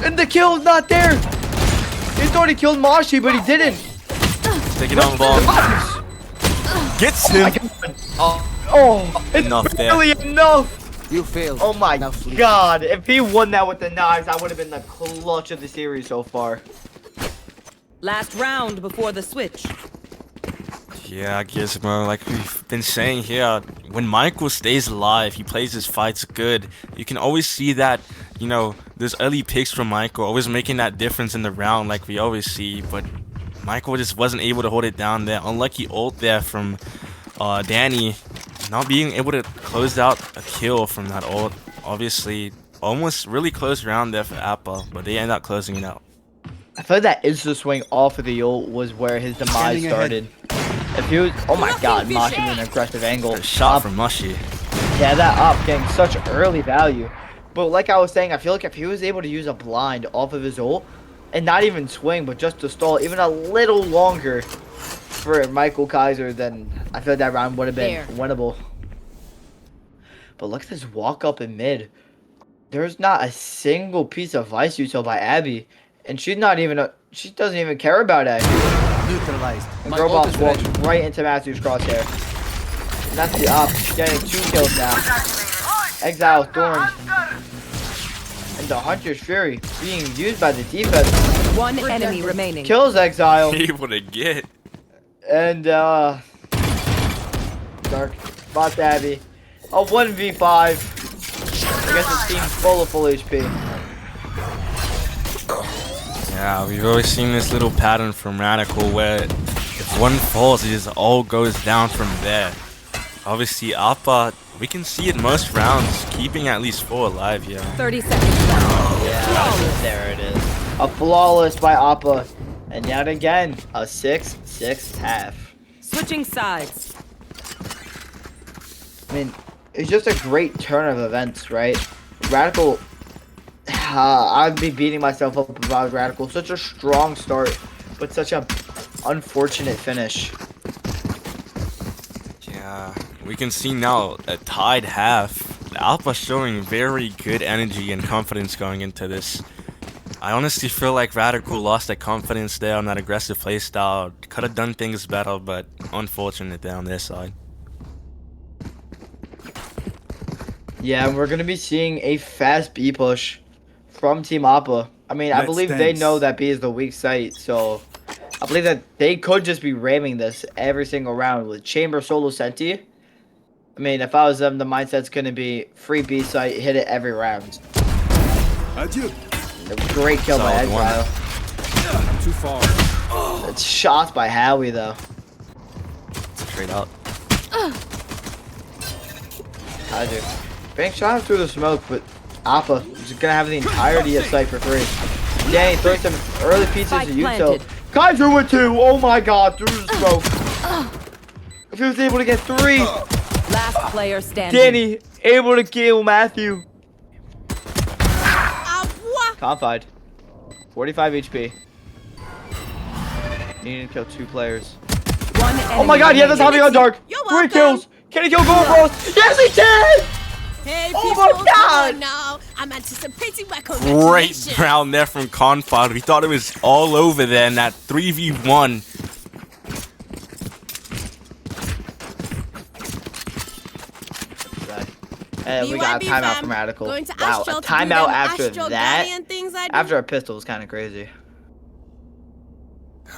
Speaker 1: And the kill's not there! He thought he killed Mashi, but he didn't.
Speaker 7: Take it on bomb. Gets him.
Speaker 1: Oh, it's
Speaker 7: Enough there.
Speaker 1: barely enough.
Speaker 8: You failed.
Speaker 1: Oh my
Speaker 8: Now flee.
Speaker 1: god, if he won that with the knives, I would have been the clutch of the series so far.
Speaker 4: Last round before the switch.
Speaker 7: Yeah, Gizmo, like we've been saying here, when Michael stays alive, he plays his fights good. You can always see that, you know, those early picks from Michael, always making that difference in the round like we always see, but Michael just wasn't able to hold it down there. Unlucky ult there from Danny, not being able to close out a kill from that ult. Obviously, almost really close round there for Appa, but they end up closing it out.
Speaker 1: I feel like that insta swing off of the ult was where his demise started. If he was, oh my god, Mashi with an aggressive angle.
Speaker 7: A shot from Mushy.
Speaker 1: Yeah, that up getting such early value. But like I was saying, I feel like if he was able to use a blind off of his ult, and not even swing, but just to stall even a little longer for Michael Kaiser, then I feel like that round would have been winnable. But look at this walk up in mid. There's not a single piece of vice util by Abby. And she's not even she doesn't even care about Abby.
Speaker 8: Neutralized.
Speaker 1: And
Speaker 8: My ult
Speaker 1: Girlbox
Speaker 8: is
Speaker 1: walks
Speaker 8: ready.
Speaker 1: right into Matthew's crosshair. And that's the op. Getting 2 kills now. Exile Thorn. And the Hunter's Fury being used by the defense.
Speaker 4: One enemy remaining.
Speaker 1: Kills Exile.
Speaker 7: Able to get.
Speaker 1: And Dark spots Abby. A 1v5. I guess the team's full HP.
Speaker 7: Yeah, we've always seen this little pattern from Radical where if one falls, it just all goes down from there. Obviously, Appa, we can see it most rounds, keeping at least 4 alive here.
Speaker 4: 30 seconds left.
Speaker 1: Yeah, there it is. A flawless by Appa. And yet again, a 6-6 half.
Speaker 4: Switching sides.
Speaker 1: I mean, it's just a great turn of events, right? Radical, I'd be beating myself up if I was Radical. Such a strong start, but such a unfortunate finish.
Speaker 7: Yeah, we can see now a tied half. Alpha showing very good energy and confidence going into this. I honestly feel like Radical lost that confidence there on that aggressive playstyle. Could have done things better, but unfortunate there on their side.
Speaker 1: Yeah, we're going to be seeing a fast B push from Team Appa. I mean, I believe they know that B is the weak site, so I believe that they could just be ramming this every single round with Chamber Solo Senti. I mean, if I was them, the mindset's going to be free B site, hit it every round.
Speaker 5: Adieu.
Speaker 1: Great kill by
Speaker 7: Solid one.
Speaker 1: Exile.
Speaker 5: Too far.
Speaker 1: It's shots by Howie, though.
Speaker 7: straight out.
Speaker 1: I do. Bank shot him through the smoke, but Appa is gonna have the entirety of sight for free. Danny throws some early pieces
Speaker 4: Spike
Speaker 1: to Util.
Speaker 4: planted.
Speaker 1: Kaiser with 2. Oh my god, through the smoke. If he was able to get 3,
Speaker 4: Last player standing.
Speaker 1: Danny able to kill Matthew. Confide. 45 HP. Needing to kill 2 players.
Speaker 4: One
Speaker 1: Oh my god, he has the timing on dark.
Speaker 6: You're
Speaker 1: 3
Speaker 6: welcome.
Speaker 1: kills. Can he kill Gold Bros? Yes, he can!
Speaker 6: Hey,
Speaker 1: Oh
Speaker 6: people,
Speaker 1: my
Speaker 6: come
Speaker 1: God.
Speaker 6: on now. I'm anticipating my
Speaker 7: Great
Speaker 6: congratulations.
Speaker 7: round there from Confide. We thought it was all over there in that 3v1.
Speaker 1: And we got a
Speaker 6: BYB
Speaker 1: timeout
Speaker 6: fam.
Speaker 1: from Radical.
Speaker 6: Going to
Speaker 1: Wow,
Speaker 6: Astro
Speaker 1: a
Speaker 6: to do
Speaker 1: timeout
Speaker 6: them
Speaker 1: after
Speaker 6: Astro
Speaker 1: that.
Speaker 6: Guardian things I do.
Speaker 1: After a pistol was kind of crazy.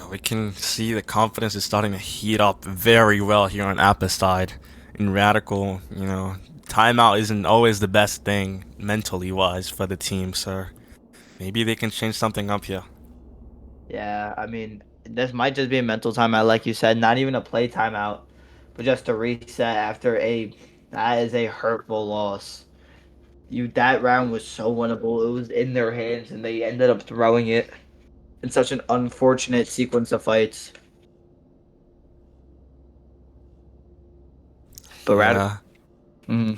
Speaker 7: We can see the confidence is starting to heat up very well here on Appa's side. In Radical, you know, timeout isn't always the best thing mentally wise for the team, so maybe they can change something up here.
Speaker 1: Yeah, I mean, this might just be a mental timeout, like you said, not even a play timeout, but just to reset after that is a hurtful loss. That round was so winnable. It was in their hands, and they ended up throwing it in such an unfortunate sequence of fights. But
Speaker 7: Yeah.
Speaker 1: They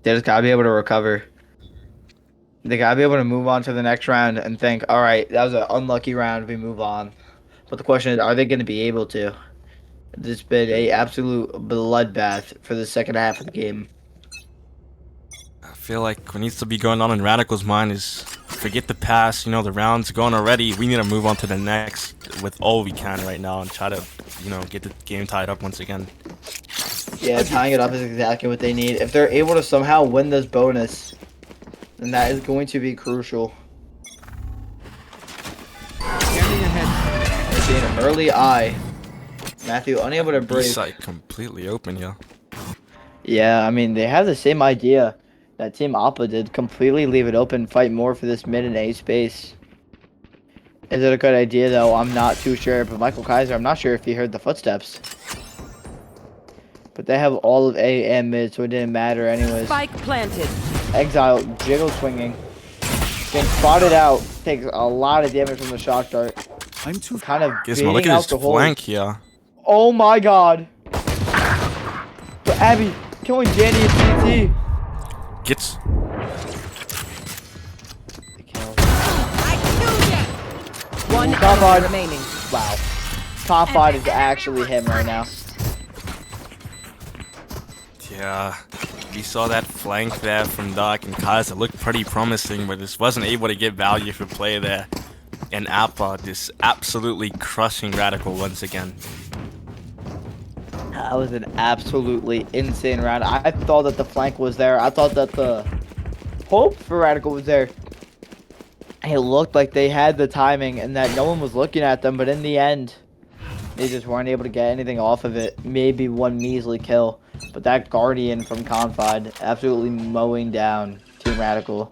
Speaker 1: just gotta be able to recover. They gotta be able to move on to the next round and think, all right, that was an unlucky round. We move on. But the question is, are they going to be able to? This has been a absolute bloodbath for the second half of the game.
Speaker 7: I feel like what needs to be going on in Radical's mind is forget the past, you know, the round's gone already. We need to move on to the next with all we can right now and try to, you know, get the game tied up once again.
Speaker 1: Yeah, tying it up is exactly what they need. If they're able to somehow win this bonus, then that is going to be crucial.
Speaker 8: Scanning ahead.
Speaker 1: They see an early eye. Matthew unable to break.
Speaker 7: He's like completely open here.
Speaker 1: Yeah, I mean, they have the same idea that Team Appa did. Completely leave it open, fight more for this mid and A space. Is it a good idea, though? I'm not too sure. But Michael Kaiser, I'm not sure if he heard the footsteps. But they have all of A and mid, so it didn't matter anyways.
Speaker 4: Spike planted.
Speaker 1: Exile, jiggle swinging. Getting spotted out. Takes a lot of damage from the shock dart.
Speaker 5: I'm too
Speaker 1: Kind of
Speaker 7: Gizmo, look
Speaker 1: baiting
Speaker 7: at
Speaker 1: out
Speaker 7: his
Speaker 1: the hole.
Speaker 7: flank here.
Speaker 1: Oh my god. But Abby, killing Danny and CT.
Speaker 7: Gets
Speaker 6: I killed you.
Speaker 4: One
Speaker 1: Come
Speaker 4: enemy
Speaker 1: on.
Speaker 4: remaining.
Speaker 1: Wow. Top 5 is actually him right now.
Speaker 7: Yeah, we saw that flank there from Doc and Kaiser. Looked pretty promising, but just wasn't able to get value for play there. And Appa just absolutely crushing Radical once again.
Speaker 1: That was an absolutely insane round. I thought that the flank was there. I thought that the hope for Radical was there. It looked like they had the timing and that no one was looking at them, but in the end, they just weren't able to get anything off of it. Maybe one measly kill. But that Guardian from Confide absolutely mowing down Team Radical.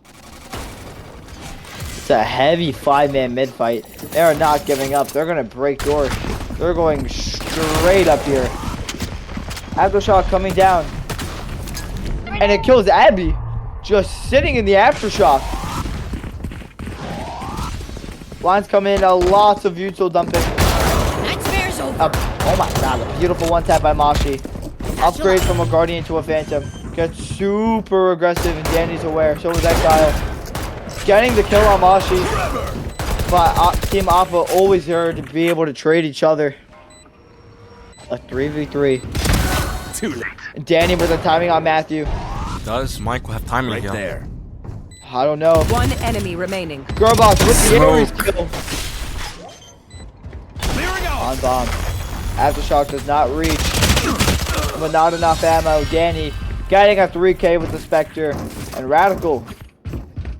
Speaker 1: It's a heavy 5-man mid fight. They are not giving up. They're going to break doors. They're going straight up here. Aftershock coming down. And it kills Abby. Just sitting in the Aftershock. Lines come in. Lots of util dumping.
Speaker 6: Nightmare's over.
Speaker 1: Oh my god. A beautiful one tap by Mashi. Upgrade from a Guardian to a Phantom. Gets super aggressive and Danny's aware. So is Exile. Getting the kill on Mashi. But Team Appa always here to be able to trade each other. A 3v3.
Speaker 5: too late.
Speaker 1: Danny with the timing on Matthew.
Speaker 7: Does Michael have timing
Speaker 5: Right
Speaker 7: here?
Speaker 5: there.
Speaker 1: I don't know.
Speaker 4: One enemy remaining.
Speaker 1: Girlbox with the Ares
Speaker 7: Smoke.
Speaker 1: kill.
Speaker 5: Clearing out.
Speaker 1: On bomb. Aftershock does not reach. But not enough ammo. Danny getting a 3K with the Spectre. And Radical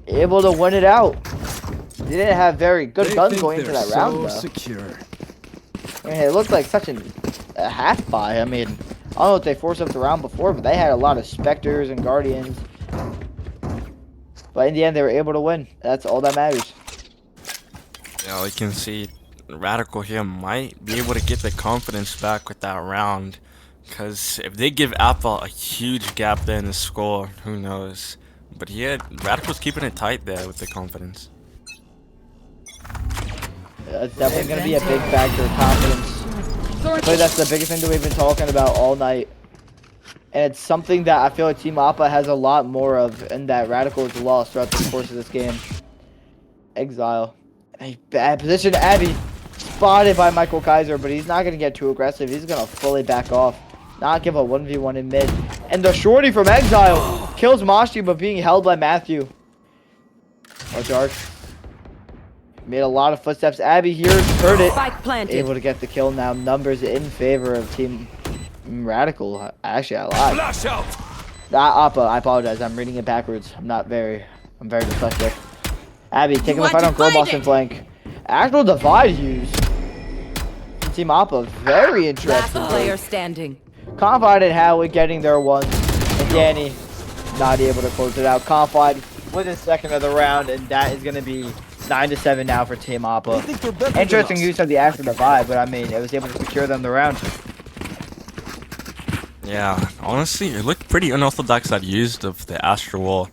Speaker 1: able to win it out. They didn't have very good
Speaker 5: They
Speaker 1: guns
Speaker 5: think
Speaker 1: going into
Speaker 5: they're
Speaker 1: that round,
Speaker 5: so
Speaker 1: though.
Speaker 5: secure.
Speaker 1: I mean, it looked like such a half buy. I mean, I don't know if they forced up the round before, but they had a lot of Spectres and Guardians. But in the end, they were able to win. That's all that matters.
Speaker 7: Yeah, we can see Radical here might be able to get the confidence back with that round. Because if they give Appa a huge gap there in the score, who knows. But yeah, Radical's keeping it tight there with the confidence.
Speaker 1: It's definitely going to be a big factor of confidence. I feel like that's the biggest thing that we've been talking about all night. And it's something that I feel like Team Appa has a lot more of, and that Radical has lost throughout the course of this game. Exile. A bad position. Abby spotted by Michael Kaiser, but he's not going to get too aggressive. He's going to fully back off. Not give a 1v1 in mid. And the shorty from Exile kills Mashi, but being held by Matthew. Oh, Dark. Made a lot of footsteps. Abby here heard it.
Speaker 4: Spike planted.
Speaker 1: Able to get the kill now. Numbers in favor of Team Radical. Actually, I lied.
Speaker 5: Flash out.
Speaker 1: Appa, I apologize. I'm reading it backwards. I'm very dyslexic. Abby taking the fight on Girl Boss and flank. Actual divide used. Team Appa, very
Speaker 4: Last
Speaker 1: interesting.
Speaker 4: player standing.
Speaker 1: Confide and Howie getting their ones. And Danny not able to close it out. Confide with his second of the round, and that is going to be 9-7 now for Team Appa. Interesting use of the Astro Divide, but I mean, it was able to secure them the round.
Speaker 7: Yeah, honestly, it looked pretty unorthodox that used of the Astro Wall.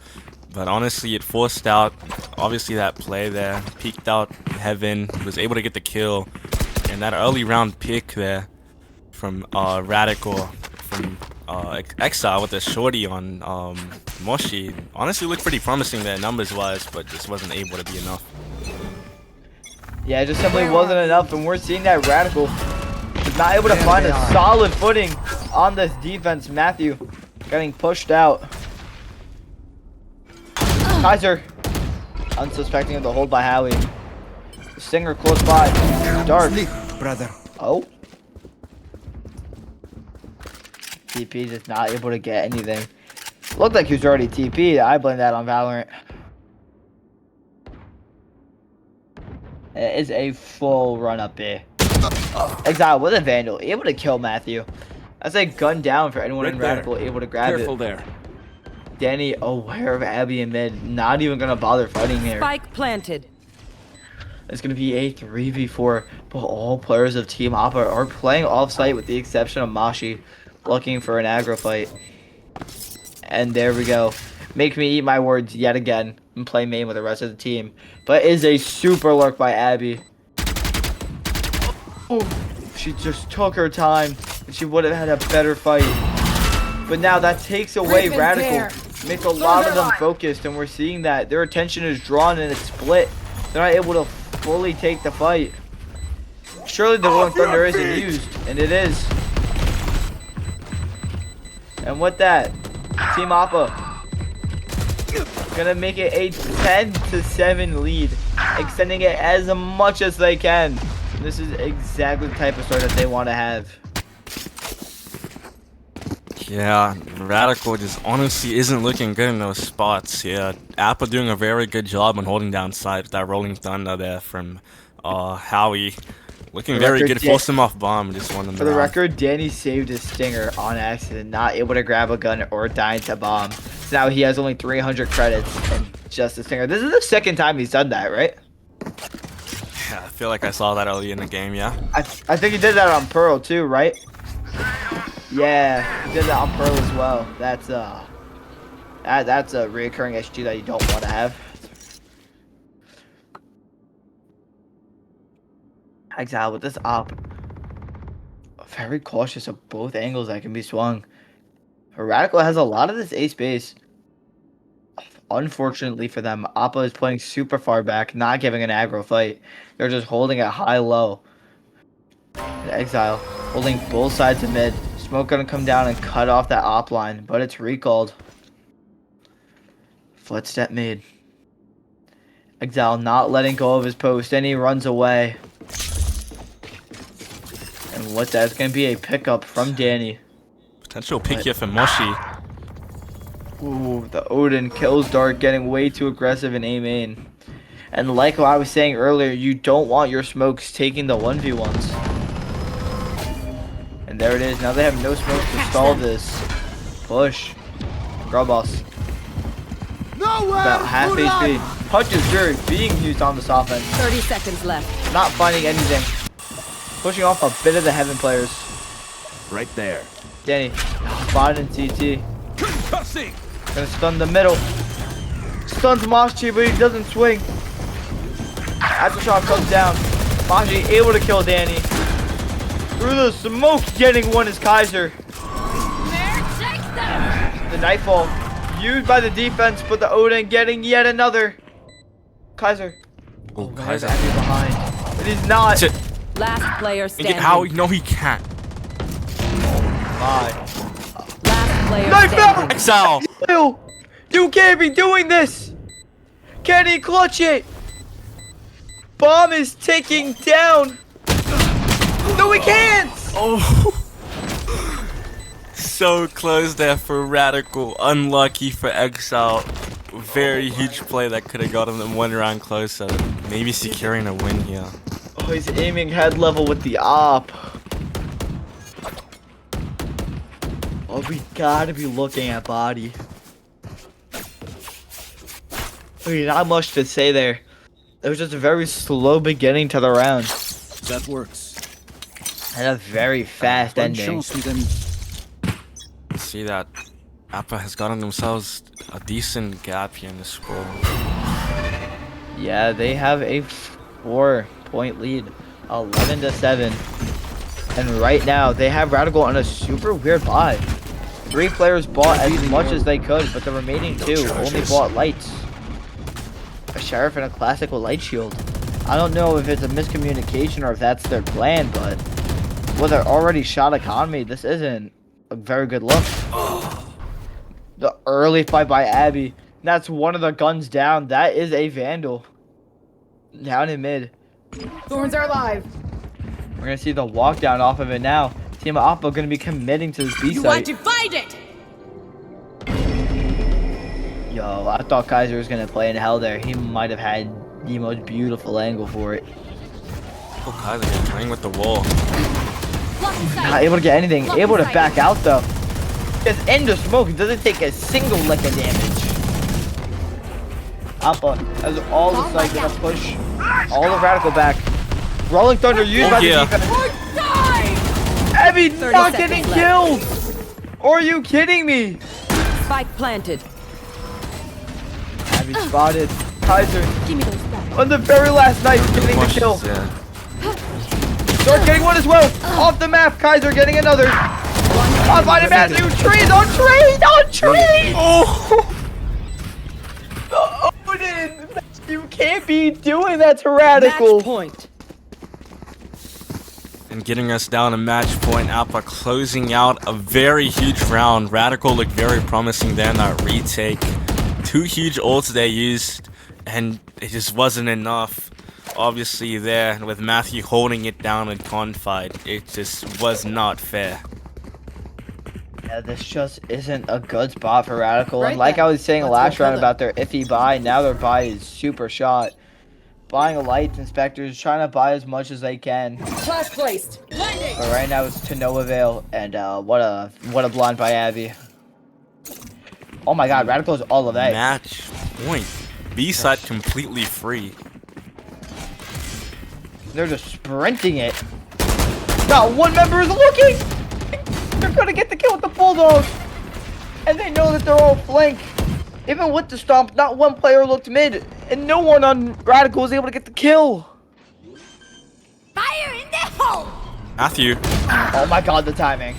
Speaker 7: But honestly, it forced out, obviously, that play there. Peeked out Heaven, was able to get the kill. And that early round pick there from Radical, from Exile with the shorty on Moshi, honestly looked pretty promising there numbers-wise, but just wasn't able to be enough.
Speaker 1: Yeah, it just simply wasn't enough, and we're seeing that Radical is not able to find a solid footing on this defense. Matthew getting pushed out. Kaiser unsuspecting of the hold by Howie. Singer close by. Dark.
Speaker 5: Brother.
Speaker 1: Oh. TP just not able to get anything. Looked like he was already TP'd. I blame that on Valorant. It is a full run up B. Exile with a Vandal. Able to kill Matthew. That's a gun down for anyone in Radical able to grab
Speaker 5: Careful
Speaker 1: it.
Speaker 5: there.
Speaker 1: Danny aware of Abby in mid. Not even going to bother fighting here.
Speaker 4: Spike planted.
Speaker 1: It's going to be a 3v4, but all players of Team Appa are playing off-site with the exception of Mashi, looking for an aggro fight. And there we go. Make me eat my words yet again and play main with the rest of the team. But it is a super lurk by Abby. Oh, she just took her time, and she would have had a better fight. But now that takes away Radical. Makes a lot of them focused, and we're seeing that their attention is drawn and it's split. They're not able to fully take the fight. Surely the Rolling Thunder isn't used, and it is. And with that, Team Appa gonna make it a 10-7 lead, extending it as much as they can. This is exactly the type of start that they want to have.
Speaker 7: Yeah, Radical just honestly isn't looking good in those spots. Yeah, Appa doing a very good job on holding down side with that Rolling Thunder there from Howie. Looking very good. Forced him off bomb, just won them.
Speaker 1: For the record, Danny saved his stinger on accident, not able to grab a gun or dying to bomb. So now he has only 300 credits and just a stinger. This is the second time he's done that, right?
Speaker 7: Yeah, I feel like I saw that early in the game, yeah.
Speaker 1: I think he did that on Pearl too, right? Yeah, he did that on Pearl as well. That's a reoccurring SG that you don't want to have. Exile with this op. Very cautious of both angles that can be swung. Radical has a lot of this ace base. Unfortunately for them, Appa is playing super far back, not giving an aggro fight. They're just holding it high-low. Exile holding both sides of mid. Smoke gonna come down and cut off that op line, but it's recalled. Footstep made. Exile not letting go of his post, and he runs away. And what that's gonna be a pickup from Danny.
Speaker 7: Potential pick here for Moshi.
Speaker 1: Ooh, the Odin kills Dark, getting way too aggressive in A main. And like what I was saying earlier, you don't want your smokes taking the 1v1s. And there it is. Now they have no smokes to stall this push. Girl boss. About half HP. Punches Jury being used on this offense.
Speaker 4: 30 seconds left.
Speaker 1: Not finding anything. Pushing off a bit of the Heaven players.
Speaker 5: Right there.
Speaker 1: Danny, spotted in CT.
Speaker 5: Concussing.
Speaker 1: Gonna stun the middle. Stuns Machi, but he doesn't swing. Aftershock comes down. Machi able to kill Danny. Through the smoke, getting one is Kaiser. The Nightfall used by the defense, but the Odin getting yet another. Kaiser.
Speaker 7: Oh,
Speaker 1: There's
Speaker 7: Kaiser.
Speaker 1: Abby behind. But he's not.
Speaker 7: That's it.
Speaker 4: Last player standing.
Speaker 7: How? No, he can't.
Speaker 1: My.
Speaker 4: Last player
Speaker 1: Knife
Speaker 4: standing.
Speaker 1: out!
Speaker 7: Exile.
Speaker 1: Ew. You can't be doing this! Can he clutch it? Bomb is taking down! No, he can't!
Speaker 7: Oh. So close there for Radical. Unlucky for Exile. Very huge play that could have gotten them one round closer. Maybe securing a win here.
Speaker 1: Oh, he's aiming head level with the op. Oh, we gotta be looking at body. I mean, not much to say there. It was just a very slow beginning to the round.
Speaker 5: That works.
Speaker 1: And a very fast
Speaker 5: Bonne
Speaker 1: ending.
Speaker 5: chance, mesdames.
Speaker 7: See that Appa has gotten themselves a decent gap here in this score.
Speaker 1: Yeah, they have a 4-point lead. 11-7. And right now, they have Radical on a super weird buy. 3 players bought as much as they could, but the remaining 2 only bought lights. A Sheriff and a classic with Light Shield. I don't know if it's a miscommunication or if that's their plan, but with their already shot economy, this isn't a very good look. The early fight by Abby. That's one of the guns down. That is a Vandal. Down in mid.
Speaker 6: Thorns are alive.
Speaker 1: We're gonna see the walk down off of it now. Team Appa gonna be committing to this B
Speaker 6: You want
Speaker 1: site.
Speaker 6: to fight it?
Speaker 1: Yo, I thought Kaiser was gonna play in hell there. He might have had the most beautiful angle for it.
Speaker 7: Oh, Kaiser is playing with the wall.
Speaker 1: Not able to get anything. Able to back out though. Just in the smoke. It doesn't take a single lick of damage. Appa has all the sight gonna push all the Radical back. Rolling Thunder used by the defense. Abby
Speaker 4: 30
Speaker 1: not
Speaker 4: seconds
Speaker 1: getting
Speaker 4: left.
Speaker 1: killed! Are you kidding me?
Speaker 4: Spike planted.
Speaker 1: Abby spotted. Kaiser
Speaker 6: Give me those back.
Speaker 1: on the very last knife getting the kill.
Speaker 7: Yeah.
Speaker 1: Start getting one as well. Off the map. Kaiser getting another. On by Matthew. Trees on trees on trees.
Speaker 7: Oh!
Speaker 1: Odin, you can't be doing that to
Speaker 4: Match
Speaker 1: Radical.
Speaker 4: point.
Speaker 7: And getting us down to match point. Appa closing out a very huge round. Radical looked very promising there in that retake. 2 huge ults they used, and it just wasn't enough. Obviously there, with Matthew holding it down in Confide, it just was not fair.
Speaker 1: Yeah, this just isn't a good spot for Radical.
Speaker 6: Right
Speaker 1: And like
Speaker 6: then.
Speaker 1: I was saying
Speaker 6: Let's
Speaker 1: last
Speaker 6: go
Speaker 1: round
Speaker 6: kill
Speaker 1: about their iffy buy, now their buy is super shot. Buying a light inspectors, trying to buy as much as they can.
Speaker 6: Flash placed. Blinding.
Speaker 1: But right now it's to no avail, and what a blind by Abby. Oh my God, Radical's all of that.
Speaker 7: Match point. B-side completely free.
Speaker 1: They're just sprinting it. Not one member is looking. They're gonna get the kill with the Bulldogs, and they know that they're all flank. Even with the stomp, not one player looked mid, and no one on Radical was able to get the kill.
Speaker 6: Fire in the hole.
Speaker 7: Matthew.
Speaker 1: Oh my God, the timing.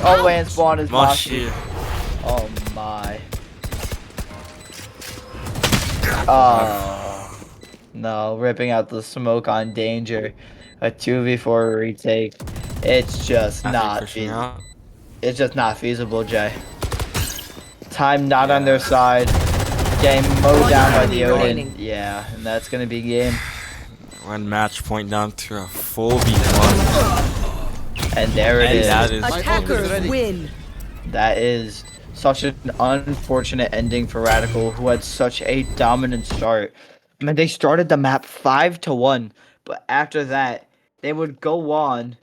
Speaker 1: All the way in spawn is Mashi.
Speaker 7: Mashi.
Speaker 1: Oh my. Oh. No, ripping out the smoke on Danger. A 2v4 retake. It's just
Speaker 7: Matthew
Speaker 1: not
Speaker 7: pushing
Speaker 1: feasible.
Speaker 7: out.
Speaker 1: It's just not feasible, Jay. Time not on their side. Getting mowed down by the Odin.
Speaker 4: remaining.
Speaker 1: Yeah, and that's gonna be game.
Speaker 7: One match point down to a 4v1.
Speaker 1: And there it
Speaker 7: And
Speaker 1: is.
Speaker 7: that is
Speaker 4: Attackers win.
Speaker 1: That is such an unfortunate ending for Radical, who had such a dominant start. I mean, they started the map 5-1, but after that, they would go on